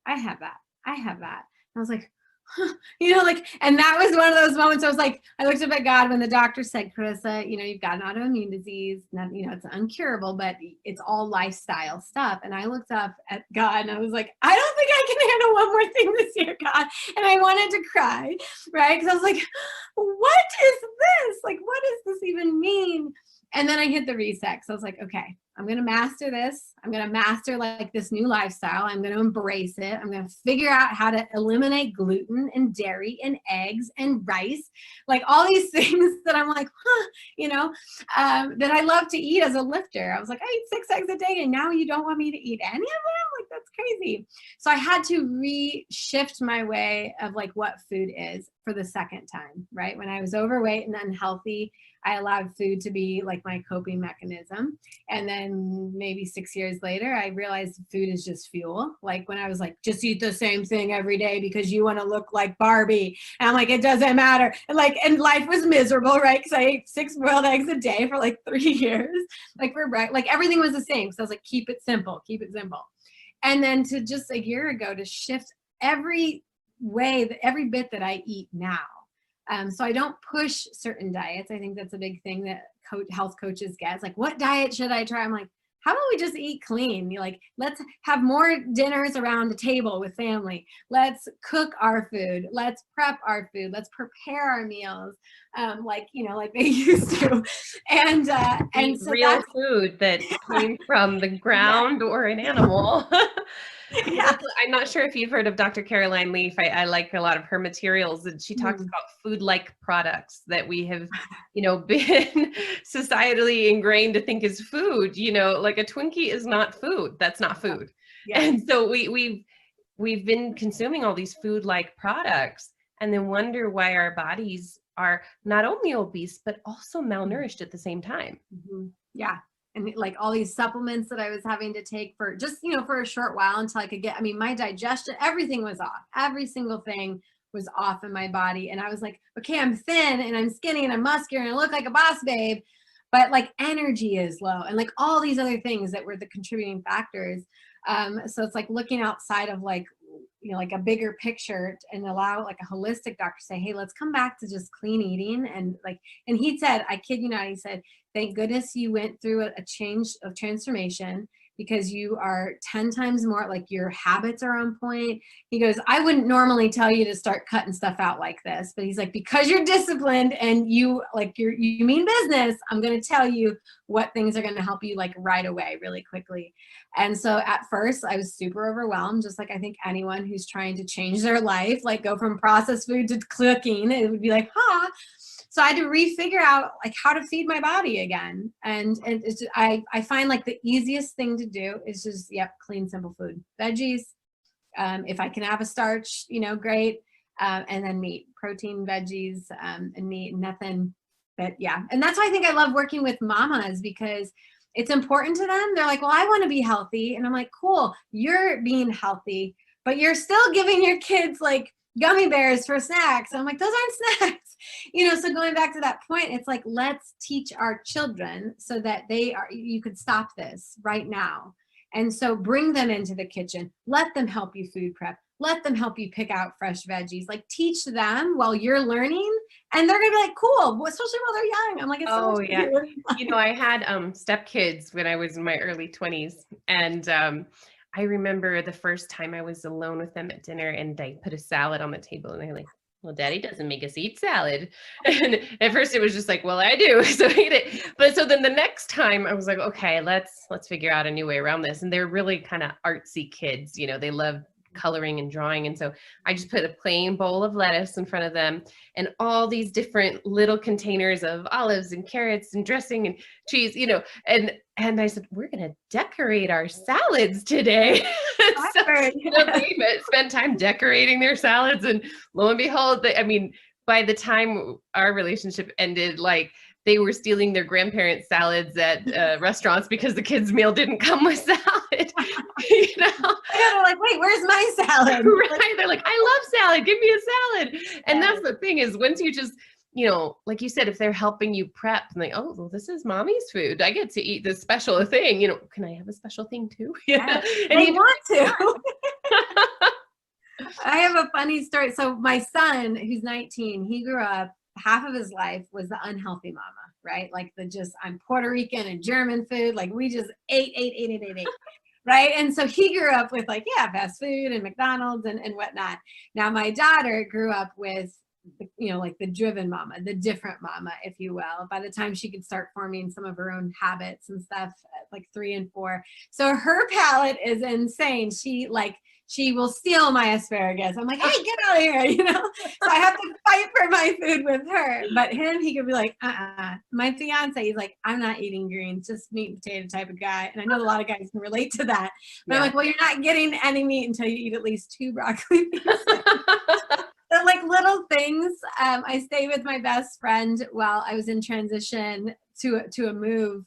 I have that. I have that. And I was like, huh, you know, like, and that was one of those moments I was like, I looked up at God when the doctor said, Karissa, you know, you've got an autoimmune disease, not, you know, it's incurable, but it's all lifestyle stuff. And I looked up at God and I was like, I don't think I can handle one more thing this year, God. And I wanted to cry, right? Because I was like, what is this? Like, what does this even mean? And then I hit the reset. So I was like, okay, I'm going to master this. I'm going to master like this new lifestyle. I'm going to embrace it. I'm going to figure out how to eliminate gluten and dairy and eggs and rice, like all these things that I'm like, huh, you know, that I love to eat as a lifter. I was like, I eat 6 eggs a day and now you don't want me to eat any of them? Like, that's crazy. So I had to reshift my way of like what food is for the second time, right? When I was overweight and unhealthy, I allowed food to be like my coping mechanism. And then maybe 6 years later, I realized food is just fuel. Like when I was like, just eat the same thing every day because you want to look like Barbie. And I'm like, it doesn't matter. And like, and life was miserable, right? Because I ate 6 boiled eggs a day for like 3 years. Like like everything was the same. So I was like, keep it simple, keep it simple. And then to just a year ago to shift every way that every bit that I eat now. So I don't push certain diets. I think that's a big thing that health coaches get. It's like, what diet should I try? I'm like, how about we just eat clean? You're like, let's have more dinners around the table with family. Let's cook our food. Let's prep our food. Let's prepare our meals, like they used to. And so real food that came from the ground or an animal. Yeah. I'm not sure if you've heard of Dr. Caroline Leaf. I like a lot of her materials, and she talks about food-like products that we have, been societally ingrained to think is food. Like a Twinkie is not food. That's not food. Yeah. And so we've been consuming all these food-like products, and then wonder why our bodies are not only obese but also malnourished at the same time. Yeah. And like all these supplements that I was having to take for just, for a short while until I could get, my digestion, everything was off. Every single thing was off in my body. And I was like, okay, I'm thin and I'm skinny and I'm muscular and I look like a boss babe, but like energy is low and like all these other things that were the contributing factors. So it's like looking outside of like a bigger picture and allow like a holistic doctor to say, hey, let's come back to just clean eating. And he said, I kid you not, he said, thank goodness you went through a change of transformation because you are 10 times more, like your habits are on point. He goes, I wouldn't normally tell you to start cutting stuff out like this, but he's like, because you're disciplined and you mean business, I'm going to tell you what things are going to help you like right away, really quickly. And so at first I was super overwhelmed, just like I think anyone who's trying to change their life, like go from processed food to cooking, it would be like, So I had to refigure out like how to feed my body again. And it's just, I find like the easiest thing to do is just, clean, simple food, veggies. If I can have a starch, great. And then meat, protein, veggies, and meat, nothing. But yeah. And that's why I think I love working with mamas because it's important to them. They're like, well, I want to be healthy. And I'm like, cool, you're being healthy, but you're still giving your kids like gummy bears for snacks. I'm like, those aren't snacks. So going back to that point, it's like, let's teach our children so that you could stop this right now. And so bring them into the kitchen, let them help you food prep, let them help you pick out fresh veggies, like teach them while you're learning and they're going to be like, cool, especially while they're young. I'm like, it's so much yeah. I had stepkids when I was in my early 20s and I remember the first time I was alone with them at dinner and I put a salad on the table and they're like, well, Daddy doesn't make us eat salad. And at first it was just like, well, I do. So I eat it. But so then the next time I was like, okay, let's figure out a new way around this. And they're really kind of artsy kids. They love coloring and drawing. And so I just put a plain bowl of lettuce in front of them and all these different little containers of olives and carrots and dressing and cheese, and I said, we're going to decorate our salads today. So, they spent time decorating their salads and lo and behold, by the time our relationship ended, like they were stealing their grandparents' salads at restaurants because the kids' meal didn't come with salad. They're like, wait, where's my salad? Right? They're like, I love salad. Give me a salad. And that's the thing is once you just, like you said, if they're helping you prep, and like, oh, well, this is mommy's food. I get to eat this special thing. Can I have a special thing too? Yeah, and they want to. I have a funny story. So my son, who's 19, he grew up, half of his life was the unhealthy mama, right? Like I'm Puerto Rican and German food. Like we just ate. Right. And so he grew up with like, fast food and McDonald's and whatnot. Now my daughter grew up with, like the driven mama, the different mama, if you will, by the time she could start forming some of her own habits and stuff, like 3 and 4. So her palate is insane. She will steal my asparagus. I'm like, hey, get out of here, So I have to fight for my food with her. But him, he could be like, My fiance, he's like, I'm not eating greens, just meat and potato type of guy. And I know a lot of guys can relate to that. But I'm like, well, you're not getting any meat until you eat at least 2 broccoli pieces. So like little things. I stayed with my best friend while I was in transition to a move.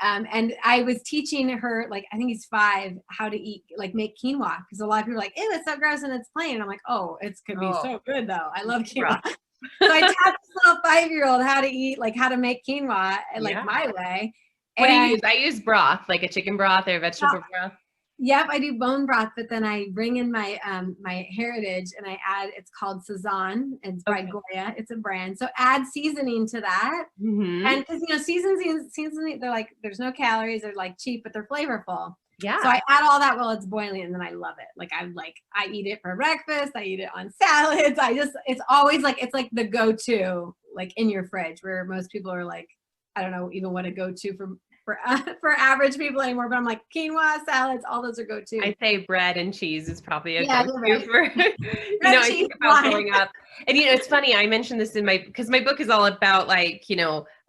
And I was teaching her, like, I think he's 5, how to eat, like make quinoa. Because a lot of people are like, ew, it's so gross and it's plain. And I'm like, oh, it's could be so good though. I love quinoa. So I taught this little 5-year-old how to eat, like how to make quinoa, like my way. What do you use? I use broth, like a chicken broth or a vegetable broth. Yep, I do bone broth, but then I bring in my my heritage and I add, it's called Sazan. It's by Okay. Goya. It's a brand. So add seasoning to that. Mm-hmm. And because seasoning, they're like, there's no calories, they're like cheap, but they're flavorful. So Yeah. I add all that while it's boiling, and then I love it. I eat it for breakfast. I eat it on salads. It's always like, it's like the go-to, like in your fridge, where most people are like, I don't know even what a go-to for average people anymore. But I'm like, quinoa, salads, all those are go-to. I'd say bread and cheese is probably a Yeah, you're go-to right. for, Bread, I cheese, think about wine. growing up. And, it's funny, I mentioned this because my book is all about like,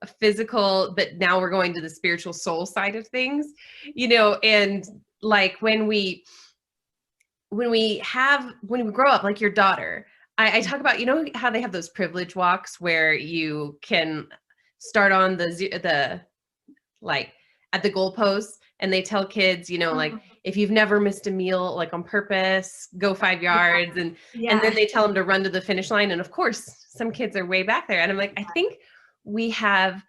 a physical, but now we're going to the spiritual soul side of things, and like when we grow up, like your daughter, I talk about, how they have those privilege walks where you can start on the like at the goalposts, and they tell kids, like if you've never missed a meal like on purpose, go 5 yards, and then Yeah. they tell them to run to the finish line. And of course, some kids are way back there. And I'm like, I think we have,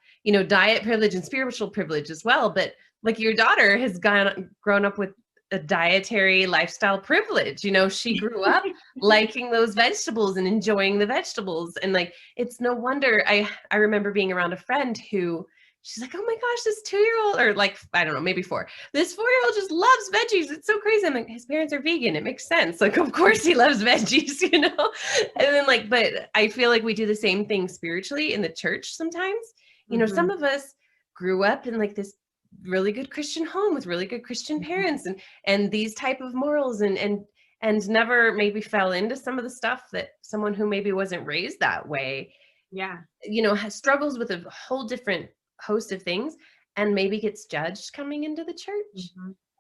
diet privilege and spiritual privilege as well. But like your daughter has grown up with a dietary lifestyle privilege. She grew up liking those vegetables and enjoying the vegetables. And like, it's no wonder I remember being around a friend who, she's like, oh my gosh, this 2-year-old, or like, I don't know, maybe 4. This 4-year-old just loves veggies. It's so crazy. I'm like, his parents are vegan. It makes sense. Like, of course he loves veggies, And then like, but I feel like we do the same thing spiritually in the church sometimes. Some of us grew up in like this really good Christian home with really good Christian parents and these type of morals and never maybe fell into some of the stuff that someone who maybe wasn't raised that way, Yeah. has struggles with a whole different host of things and maybe gets judged coming into the church.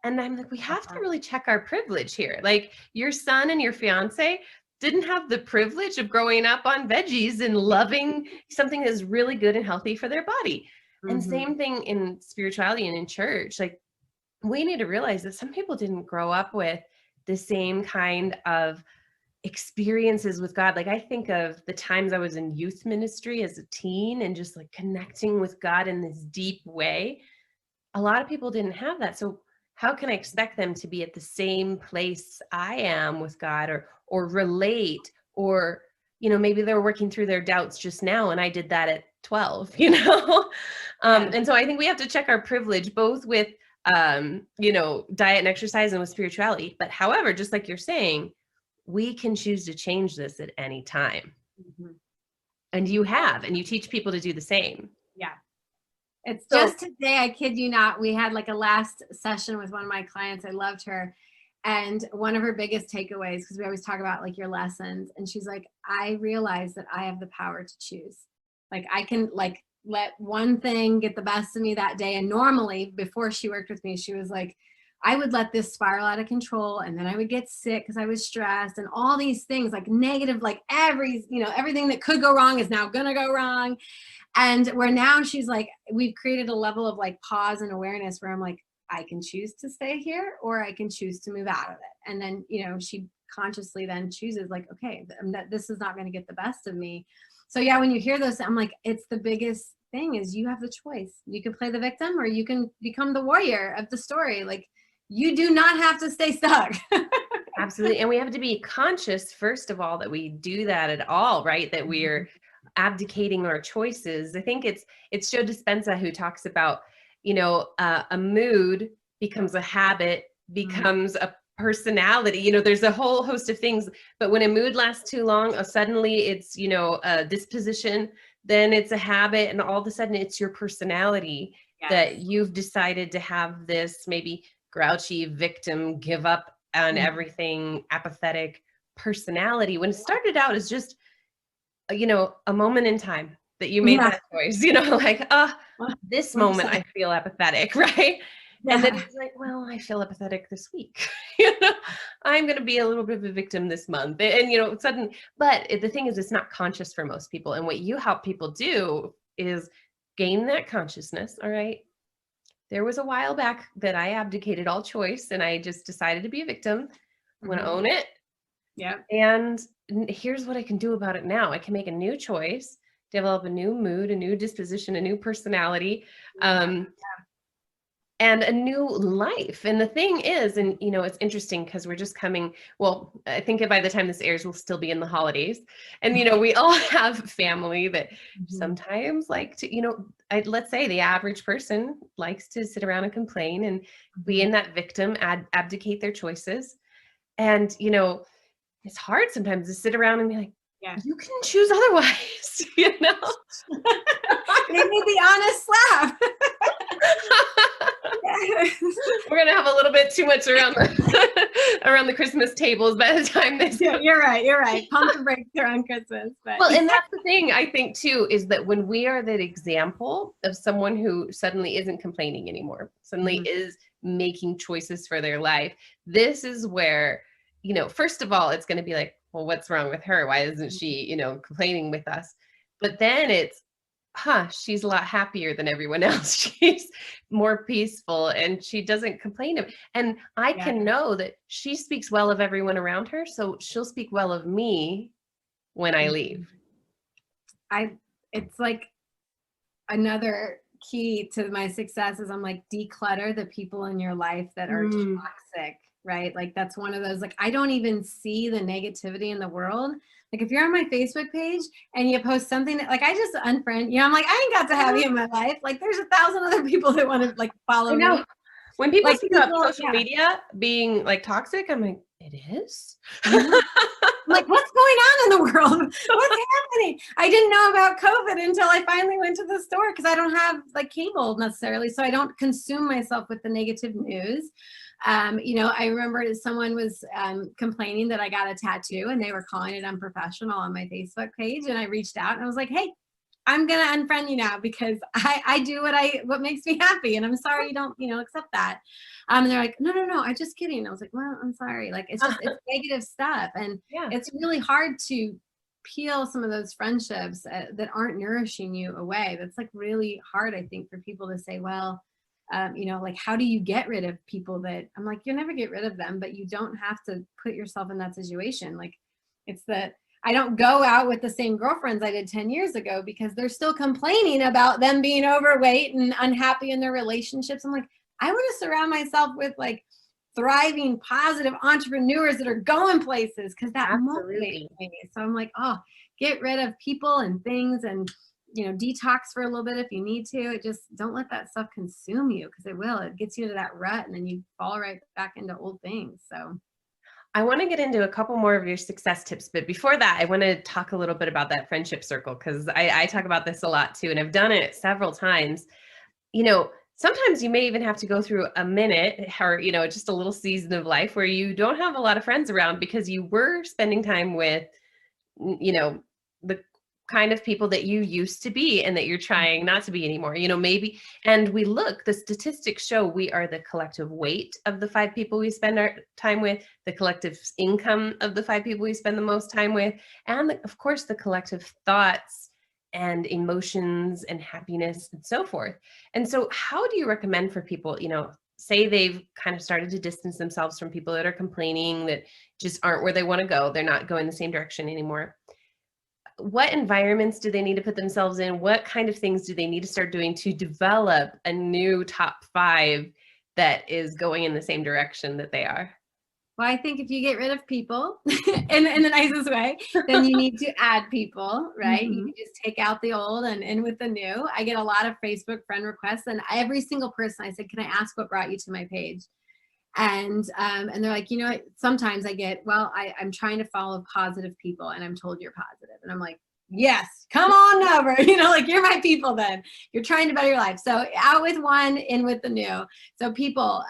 And I'm like, we have to really check our privilege here. Like your son and your fiance didn't have the privilege of growing up on veggies and loving something that's really good and healthy for their body. And same thing in spirituality and in church. Like we need to realize that some people didn't grow up with the same kind of experiences with God. Like I think of the times I was in youth ministry as a teen and just like connecting with God in this deep way. A lot of people didn't have that. So how can I expect them to be at the same place I am with God or relate, or maybe they're working through their doubts just now and I did that at 12. And so I think we have to check our privilege both with diet and exercise and with spirituality. But however, just like you're saying, we can choose to change this at any time. And you have, and you teach people to do the same. Yeah. It's just today, I kid you not, we had like a last session with one of my clients. I loved her. And one of her biggest takeaways, because we always talk about like your lessons, and she's like, I realize that I have the power to choose. Like I can like let one thing get the best of me that day. And normally before she worked with me, she was like, I would let this spiral out of control, and then I would get sick because I was stressed and all these things like negative, like everything that could go wrong is now gonna go wrong. And where now she's like, we've created a level of like pause and awareness where I'm like, I can choose to stay here or I can choose to move out of it. And then, she consciously then chooses like, okay, this is not going to get the best of me. So yeah, when you hear those, I'm like, it's the biggest thing is you have the choice. You can play the victim or you can become the warrior of the story. Like you do not have to stay stuck. Absolutely. And we have to be conscious, first of all, that we do that at all, right? That we're abdicating our choices. I think it's Joe Dispenza who talks about, a mood becomes a habit, becomes a personality. There's a whole host of things, but when a mood lasts too long, suddenly it's, a disposition, then it's a habit, and all of a sudden it's your personality that you've decided to have this maybe grouchy victim, give up on everything, apathetic personality, when it started out as just a moment in time that you made that choice, like, this moment I feel apathetic, right? And then it's like, well, I feel apathetic this week. I'm going to be a little bit of a victim this month. And, but the thing is, it's not conscious for most people. And what you help people do is gain that consciousness. All right. There was a while back that I abdicated all choice and I just decided to be a victim. I'm going to own it. Yeah. And here's what I can do about it now. I can make a new choice, develop a new mood, a new disposition, a new personality. And and a new life. And the thing is, and it's interesting because we're just coming, well, I think by the time this airs, we'll still be in the holidays. And, we all have family that sometimes like to, let's say the average person likes to sit around and complain and be in that victim, abdicate their choices. And, it's hard sometimes to sit around and be like, you can choose otherwise, Maybe the honest slap. We're gonna have a little bit too much around the Christmas tables by the time this. Yeah, you're right. Pump and brakes around Christmas. But. Well, and that's the thing I think too, is that when we are that example of someone who suddenly isn't complaining anymore, suddenly is making choices for their life, this is where, first of all, it's going to be like, well, what's wrong with her? Why isn't she, complaining with us? But then it's, she's a lot happier than everyone else. She's more peaceful and she doesn't complain. And I can know that she speaks well of everyone around her. So she'll speak well of me when I leave. It's like another key to my success is I'm like, declutter the people in your life that are toxic, right? Like that's one of those, like, I don't even see the negativity in the world. Like if you're on my Facebook page and you post something that, like, I just unfriend, I'm like, I ain't got to have you in my life. Like there's 1,000 other people that want to like follow me. When people speak about social media being like toxic, I'm like, it is? Like, what's going on in the world? What's happening? I didn't know about COVID until I finally went to the store because I don't have like cable necessarily. So I don't consume myself with the negative news. I remember someone was complaining that I got a tattoo and they were calling it unprofessional on my Facebook page. And I reached out and I was like, hey, I'm going to unfriend you now because I do what makes me happy. And I'm sorry you don't, accept that. And they're like, no, I'm just kidding. I was like, well, I'm sorry. Like, it's negative stuff. And it's really hard to peel some of those friendships that aren't nourishing you away. That's like really hard, I think, for people to say, well, like, how do you get rid of people that I'm like, you'll never get rid of them, but you don't have to put yourself in that situation. Like I don't go out with the same girlfriends I did 10 years ago because they're still complaining about them being overweight and unhappy in their relationships. I'm like, I want to surround myself with like thriving, positive entrepreneurs that are going places because that motivates me. So I'm like, get rid of people and things and, detox for a little bit if you need to. Just don't let that stuff consume you because it will. It gets you into that rut and then you fall right back into old things. So I want to get into a couple more of your success tips, but before that, I want to talk a little bit about that friendship circle because I talk about this a lot too, and I've done it several times. Sometimes you may even have to go through a minute or, just a little season of life where you don't have a lot of friends around because you were spending time with, the kind of people that you used to be and that you're trying not to be anymore, maybe. And the statistics show we are the collective weight of the 5 people we spend our time with, the collective income of the 5 people we spend the most time with, and of course, the collective thoughts and emotions and happiness and so forth. And so how do you recommend for people, say they've kind of started to distance themselves from people that are complaining that just aren't where they want to go, they're not going the same direction anymore? What environments do they need to put themselves in? What kind of things do they need to start doing to develop a new top 5 that is going in the same direction that they are? Well, I think if you get rid of people in the nicest way, then you need to add people, right? You can just take out the old and in with the new. I get a lot of Facebook friend requests, and every single person I said, can I ask what brought you to my page? And they're like, sometimes I get, well, I'm trying to follow positive people and I'm told you're positive. And I'm like, yes, come on over, like you're my people then. You're trying to better your life. So out with one, in with the new. So people,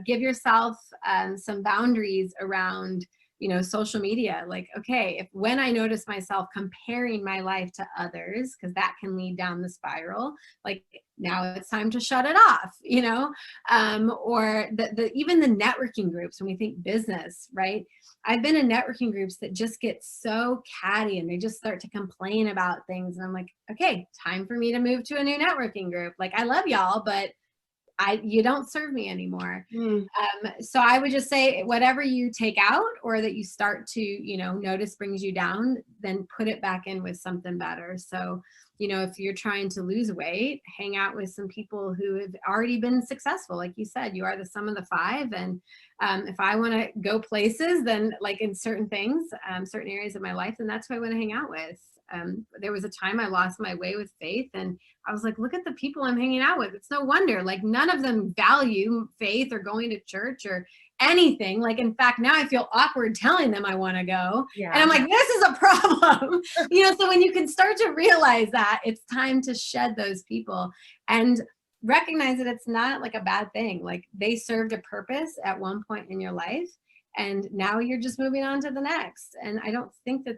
give yourself some boundaries around, social media. Like, okay, when I notice myself comparing my life to others, because that can lead down the spiral, like now it's time to shut it off, or even the networking groups, when we think business, right? I've been in networking groups that just get so catty and they just start to complain about things. And I'm like, okay, time for me to move to a new networking group. Like, I love y'all, but you don't serve me anymore. So I would just say whatever you take out or that you start to, notice brings you down, then put it back in with something better. So if you're trying to lose weight, hang out with some people who have already been successful. Like you said, you are the sum of the five. And if I want to go places, then like in certain things, certain areas of my life, then that's who I want to hang out with. There was a time I lost my way with faith, and I was like, look at the people I'm hanging out with. It's no wonder, like none of them value faith or going to church or anything. Like, in fact, now I feel awkward telling them I want to go. Yeah. And I'm like, this is a problem. So when you can start to realize that, it's time to shed those people and recognize that it's not like a bad thing. Like, they served a purpose at one point in your life, and now you're just moving on to the next. And I don't think that,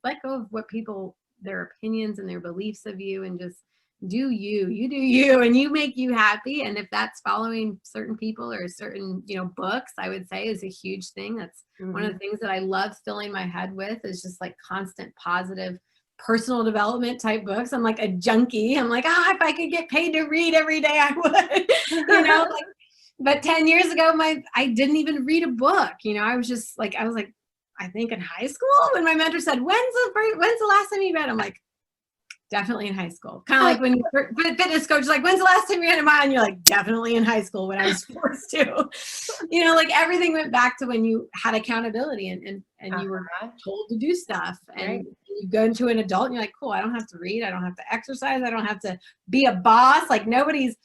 let go of what people, their opinions and their beliefs of you, and just do you do you, and you make you happy. And if that's following certain people or certain, books, I would say is a huge thing. That's one of the things that I love filling my head with, is just like constant positive personal development type books. I'm like a junkie. I'm like, if I could get paid to read every day, I would, but 10 years ago, I didn't even read a book. I was just like, I think in high school, when my mentor said, when's the last time you read? I'm like, definitely in high school. Kind of like when fitness coach is like, when's the last time you ran a mile? And you're like, definitely in high school when I was forced to. Like everything went back to when you had accountability and you were told to do stuff. And you go into an adult and you're like, cool, I don't have to read. I don't have to exercise. I don't have to be a boss. Like nobody's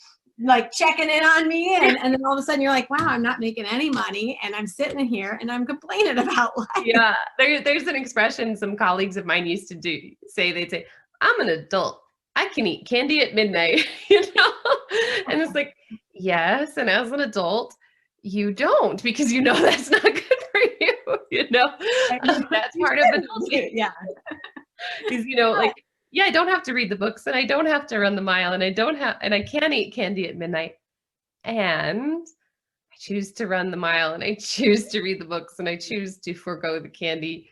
like checking in on me. And then all of a sudden you're like, wow, I'm not making any money. And I'm sitting here and I'm complaining about life. Yeah. There's an expression some colleagues of mine used to they'd say, I'm an adult. I can eat candy at midnight, And it's like, yes. And as an adult, you don't, because that's not good for you, that's part of adulting. Yeah. Because, I don't have to read the books, and I don't have to run the mile, and I can eat candy at midnight. And I choose to run the mile, and I choose to read the books, and I choose to forego the candy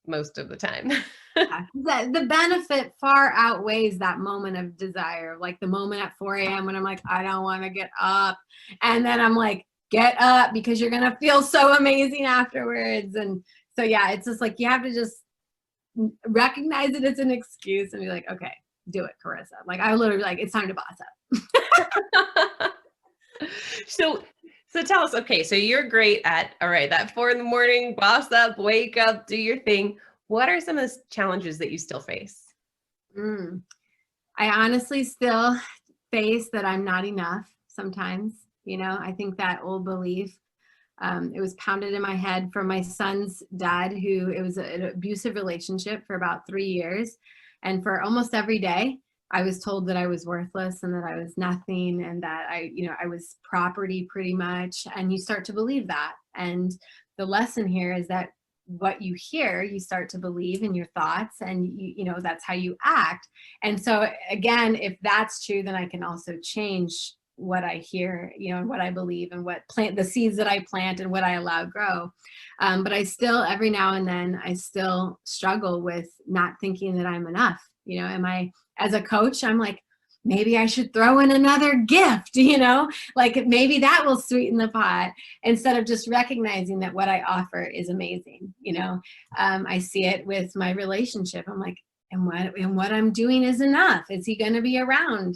most of the time. The benefit far outweighs that moment of desire, like the moment at 4 a.m. when I'm like, I don't want to get up. And then I'm like, get up, because you're going to feel so amazing afterwards. And so, yeah, it's just like, you have to just recognize that it's an excuse and be like, okay, do it, Karissa. Like, I literally like, it's time to boss up. So tell us, okay, so you're great at, all right, that 4 a.m, boss up, wake up, do your thing. What are some of the challenges that you still face? I honestly still face that I'm not enough sometimes. I think that old belief, it was pounded in my head from my son's dad, who it was an abusive relationship for about 3 years. And for almost every day, I was told that I was worthless and that I was nothing, and that I was property pretty much. And you start to believe that. And the lesson here is that what you hear, you start to believe in your thoughts, and that's how you act. And so again, if that's true, then I can also change what I hear, and what I believe, and the seeds that I plant and what I allow grow. But I still, every now and then, I still struggle with not thinking that I'm enough. As a coach, I'm like, maybe I should throw in another gift, like maybe that will sweeten the pot, instead of just recognizing that what I offer is amazing. I see it with my relationship. I'm like, and what I'm doing is enough. Is he going to be around?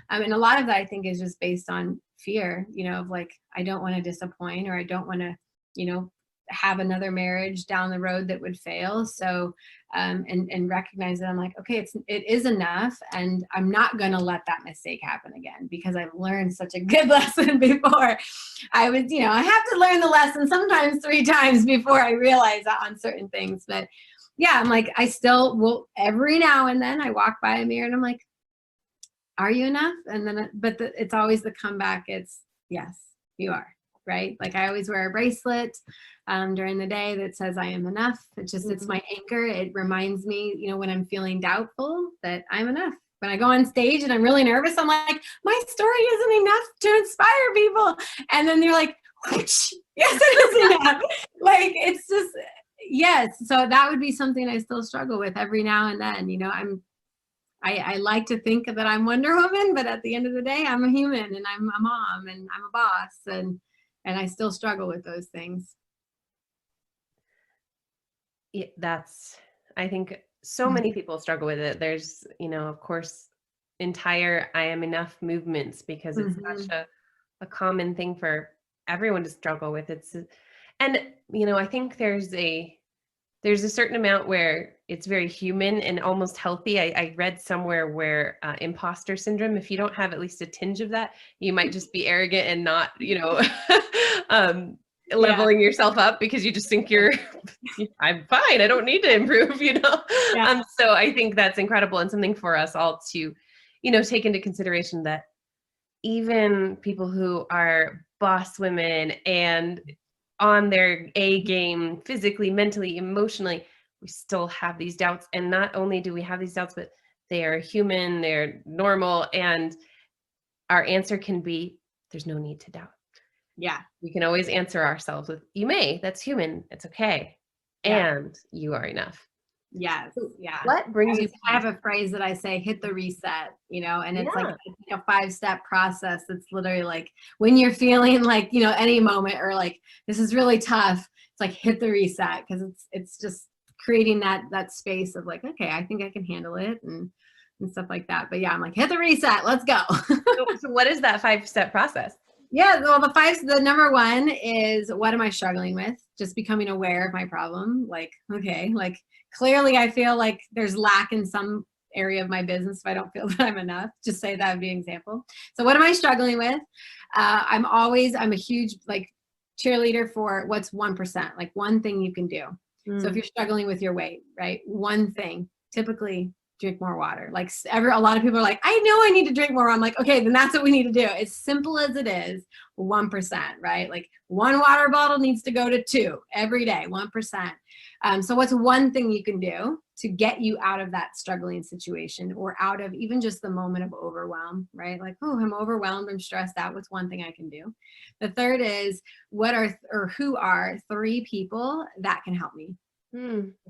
And a lot of that I think is just based on fear, of like, I don't want to disappoint, or I don't want to, have another marriage down the road that would fail. So, and recognize that I'm like, okay, it is enough, and I'm not going to let that mistake happen again, because I've learned such a good lesson before. I have to learn the lesson sometimes 3 times before I realize that on certain things. But yeah, I'm like, I still will, every now and then I walk by a mirror and I'm like, are you enough? And then, it's always the comeback. It's, yes, you are. Right? Like, I always wear a bracelet during the day that says I am enough. It's my anchor. It reminds me, when I'm feeling doubtful, that I'm enough. When I go on stage and I'm really nervous, I'm like, my story isn't enough to inspire people. And then they're like, yes, it is enough. Like, it's just, yes. So that would be something I still struggle with every now and then. I like to think that I'm Wonder Woman, but at the end of the day, I'm a human, and I'm a mom, and I'm a boss, and I still struggle with those things. Yeah, I think so many people struggle with it. There's, of course, entire I am enough movements because it's such a common thing for everyone to struggle with. And I think there's a certain amount where it's very human and almost healthy. I read somewhere where imposter syndrome, if you don't have at least a tinge of that, you might just be arrogant and not, leveling yourself up because you just think I'm fine. I don't need to improve, Yeah. So I think that's incredible and something for us all to, take into consideration that even people who are boss women and on their A game, physically, mentally, emotionally, we still have these doubts. And not only do we have these doubts, but they are human, they're normal. And our answer can be, there's no need to doubt. Yeah. We can always answer ourselves with, you may, that's human, it's okay. Yeah. And you are enough. Yes. Yeah. What brings you? I have a phrase that I say, hit the reset, and it's like a 5-step process. That's literally like when you're feeling like, any moment or like, this is really tough. It's like, hit the reset. Cause it's just creating that space of like, okay, I think I can handle it and stuff like that. But yeah, I'm like, hit the reset. Let's go. So what is that 5-step process? Yeah, well, the number one is, what am I struggling with? Just becoming aware of my problem. Like, okay, like clearly I feel like there's lack in some area of my business if I don't feel that I'm enough. Just say that would be an example. So what am I struggling with? I'm a huge like cheerleader for what's 1%, like one thing you can do. So if you're struggling with your weight, right? One thing, typically drink more water. Like a lot of people are like, I know I need to drink more. I'm like, okay, then that's what we need to do. As simple as it is, 1%, right? Like one water bottle needs to go to 2 every day, 1%. So what's one thing you can do to get you out of that struggling situation or out of even just the moment of overwhelm, right? Like, oh, I'm overwhelmed, I'm stressed out. What's one thing I can do? The third is, who are 3 people that can help me?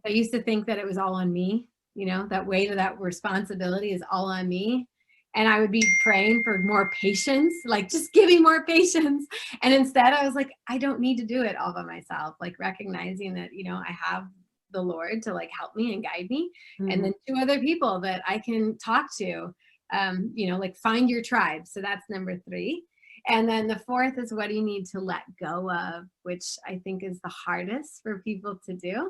I used to think that it was all on me. That weight of that responsibility is all on me. And I would be praying for more patience, like just give me more patience. And instead I was like, I don't need to do it all by myself. Like recognizing that, I have the Lord to like help me and guide me. And then 2 other people that I can talk to, like find your tribe. So that's number 3. And then the 4th is, what do you need to let go of, which I think is the hardest for people to do.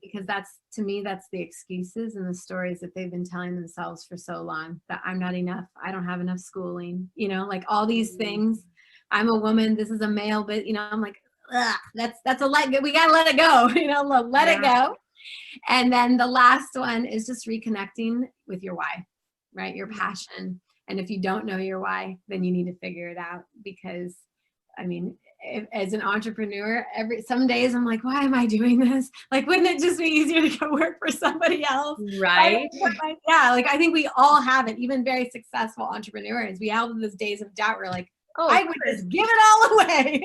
Because to me, that's the excuses and the stories that they've been telling themselves for so long, that I'm not enough. I don't have enough schooling, like all these things. I'm a woman. This is a male, but I'm like, ugh, that's we got to let it go, let it go. And then the last one is just reconnecting with your why, right? Your passion. And if you don't know your why, then you need to figure it out. Because as an entrepreneur, some days I'm like, why am I doing this? Like, wouldn't it just be easier to go work for somebody else? Right. Yeah. Like, I think we all have it. Even very successful entrepreneurs, we have those days of doubt. We're like, I would just give it all away.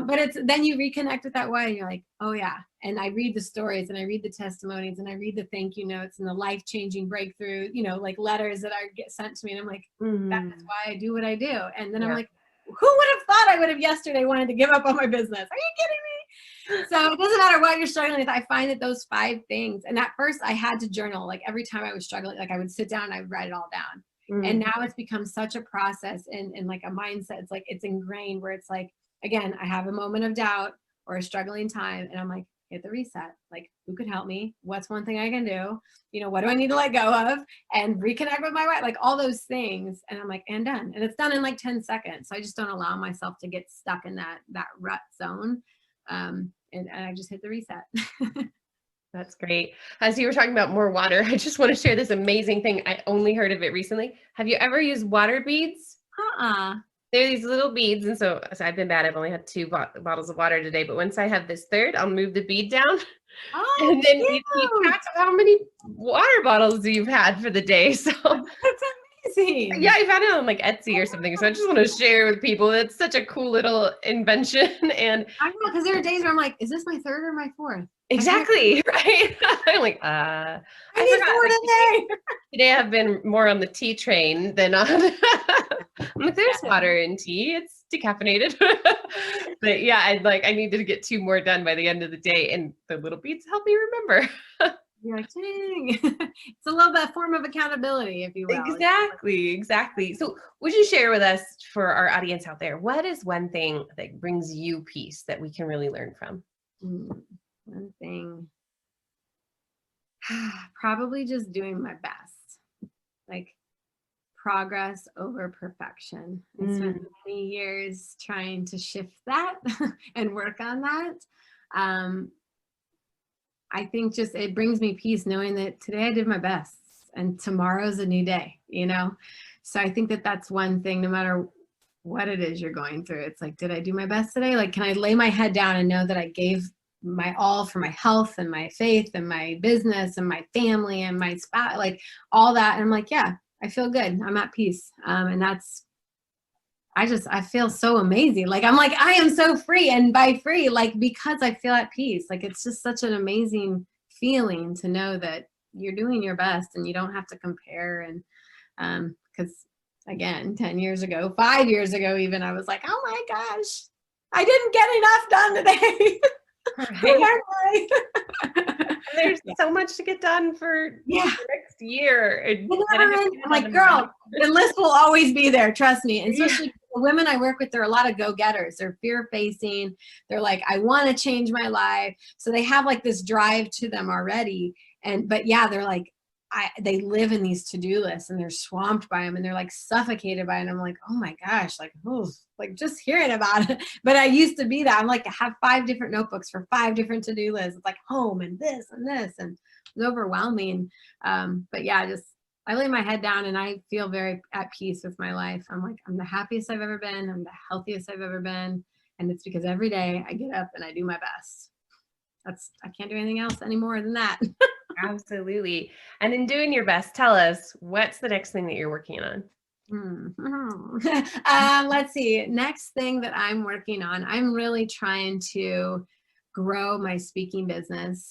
But then you reconnect with that why, and you're like, oh yeah. And I read the stories and I read the testimonies and I read the thank you notes and the life-changing breakthrough, like letters that get sent to me. And I'm like, that's why I do what I do. And then I'm like, who would have thought I would have yesterday wanted to give up on my business? Are you kidding me? So it doesn't matter what you're struggling with. I find that those 5 things, and at first I had to journal, like every time I was struggling, like I would sit down and I would write it all down. And now it's become such a process and like a mindset. It's like, it's ingrained where it's like, again, I have a moment of doubt or a struggling time and I'm like, hit the reset. Like, who could help me? What's one thing I can do? What do I need to let go of? And reconnect with my wife, like all those things. And I'm like, and done. And it's done in like 10 seconds. So I just don't allow myself to get stuck in that rut zone. And I just hit the reset. That's great. As you were talking about more water, I just want to share this amazing thing. I only heard of it recently. Have you ever used water beads? They're these little beads. And so I've been bad. I've only had 2 bottles of water today. But once I have this third, I'll move the bead down. And then you keep track of how many water bottles you've had for the day. So that's amazing. Yeah, I found it on like Etsy or something. So I just want to share with people. It's such a cool little invention. And I know, because there are days where I'm like, is this my 3rd or my 4th? Exactly. Right. I'm like, I need 4 today. Today I've been more on the tea train than on I'm like, there's water in tea. It's decaffeinated. But yeah, I needed to get 2 more done by the end of the day. And the little beads help me remember. You're like, dang. It's a little bit form of accountability, if you will. Exactly. So would you share with us, for our audience out there, what is one thing that brings you peace that we can really learn from? One thing, probably just doing my best, like progress over perfection. I spent many years trying to shift that and work on that. I think just it brings me peace knowing that today I did my best and tomorrow's a new day, you know? So I think that that's one thing, no matter what it is you're going through. It's like, did I do my best today? Like, can I lay my head down and know that I gave my all for my health and my faith and my business and my family and my spouse, like all that. And I'm like, yeah, I feel good. I'm at peace. And that's, I feel so amazing. Like, I'm like, I am so free. And by free, like, because I feel at peace, like, it's just such an amazing feeling to know that you're doing your best and you don't have to compare. And, cause again, 10 years ago, 5 years ago, even, I was like, oh my gosh, I didn't get enough done today. Right. There's so much to get done for the next year. I'm like, girl, the list will always be there. Trust me. And especially the women I work with, they're a lot of go-getters. They're fear-facing. They're like, I want to change my life. So they have like this drive to them already. But yeah, they're like, they live in these to-do lists and they're swamped by them and they're like suffocated by it. And I'm like, oh my gosh, like, oh, like just hearing about it. But I used to be that. I'm like, I have 5 different notebooks for 5 different to-do lists. It's like home and this and this, and it was overwhelming. But yeah, I lay my head down and I feel very at peace with my life. I'm like, I'm the happiest I've ever been. I'm the healthiest I've ever been. And it's because every day I get up and I do my best. I can't do anything else any more than that. Absolutely. And in doing your best, tell us, what's the next thing that you're working on? Let's see. Next thing that I'm working on, I'm really trying to grow my speaking business.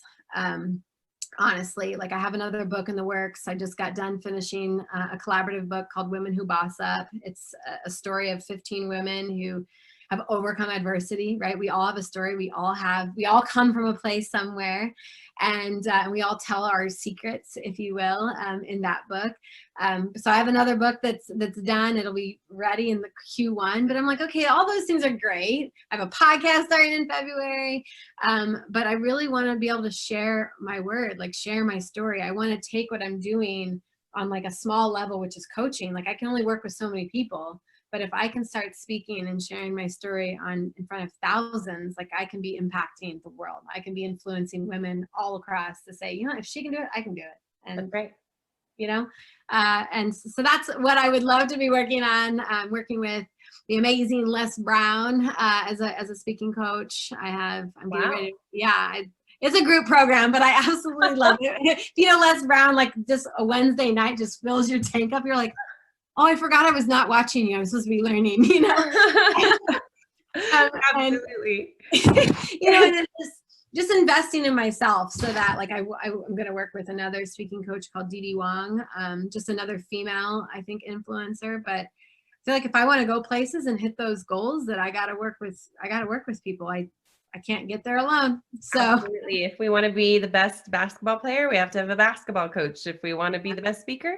Honestly, like I have another book in the works. I just got done finishing a collaborative book called Women Who Boss Up. It's a story of 15 women who have overcome adversity, right? We all have a story. We all come from a place somewhere, and we all tell our secrets, if you will, in that book. So I have another book that's done. It'll be ready in the Q1, but I'm like, okay, all those things are great. I have a podcast starting in February, but I really want to be able to share my word, like share my story. I want to take what I'm doing on like a small level, which is coaching. Like I can only work with so many people. But if I can start speaking and sharing my story in front of thousands, like I can be impacting the world. I can be influencing women all across to say, you know, if she can do it, I can do it. And that's right. You know, and so that's what I would love to be working on. Working with the amazing Les Brown as a speaking coach. I'm getting ready. It's a group program, but I absolutely love it. You know, Les Brown, like just a Wednesday night just fills your tank up. You're like, oh, I forgot I was not watching you. I was supposed to be learning, you know? Absolutely. You know, and just investing in myself so that like I'm going to work with another speaking coach called Dee Wong, just another female, I think, influencer. But I feel like if I want to go places and hit those goals, that I got to work with people. I can't get there alone. So absolutely. If we want to be the best basketball player, we have to have a basketball coach. If we want to be the best speaker,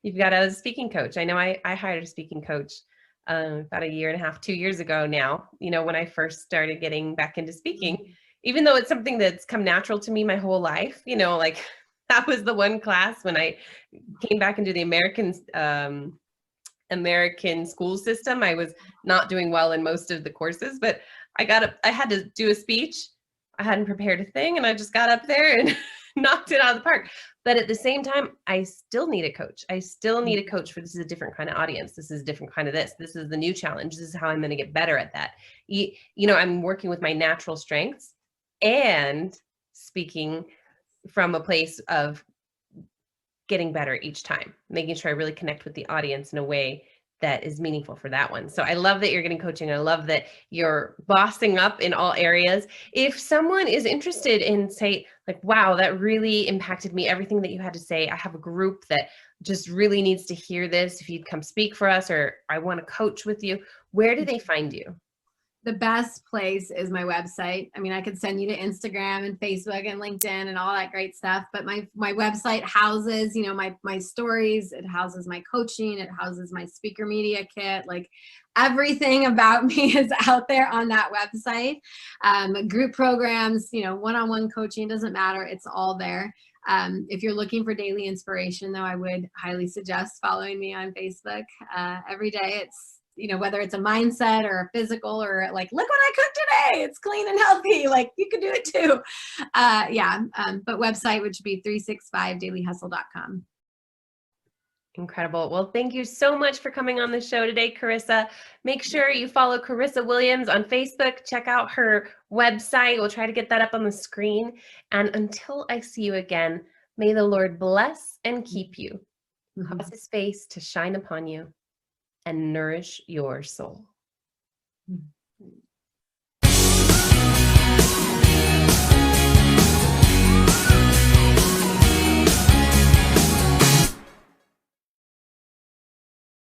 you've got a speaking coach. I know I hired a speaking coach about 1.5 years, 2 years ago now, you know, when I first started getting back into speaking, even though it's something that's come natural to me my whole life, you know, like that was the one class when I came back into the American school system. I was not doing well in most of the courses, but I had to do a speech. I hadn't prepared a thing and I just got up there and knocked it out of the park. But at the same time, I still need a coach. I still need a coach for this is a different kind of audience. This is a different kind of this. This is the new challenge. This is how I'm going to get better at that. You know, I'm working with my natural strengths and speaking from a place of getting better each time, making sure I really connect with the audience in a way that is meaningful for that one. So I love that you're getting coaching. I love that you're bossing up in all areas. If someone is interested in, say, like, wow, that really impacted me, everything that you had to say, I have a group that just really needs to hear this. If you'd come speak for us, or I want to coach with you, where do they find you? The best place is my website. I mean, I could send you to Instagram and Facebook and LinkedIn and all that great stuff, but my website houses, you know, my stories, it houses my coaching, it houses my speaker media kit, like everything about me is out there on that website. Group programs, you know, one-on-one coaching, doesn't matter, it's all there. If you're looking for daily inspiration, though, I would highly suggest following me on Facebook. Every day it's, you know, whether it's a mindset or a physical or like, look what I cooked today, it's clean and healthy, like you could do it too. But website, which would be 365dailyhustle.com. Incredible. Well, thank you so much for coming on the show today, Karissa. Make sure you follow Karissa Williams on Facebook. Check out her website. We'll try to get that up on the screen. And until I see you again, may the Lord bless and keep you, cause his face to shine upon you, and nourish your soul.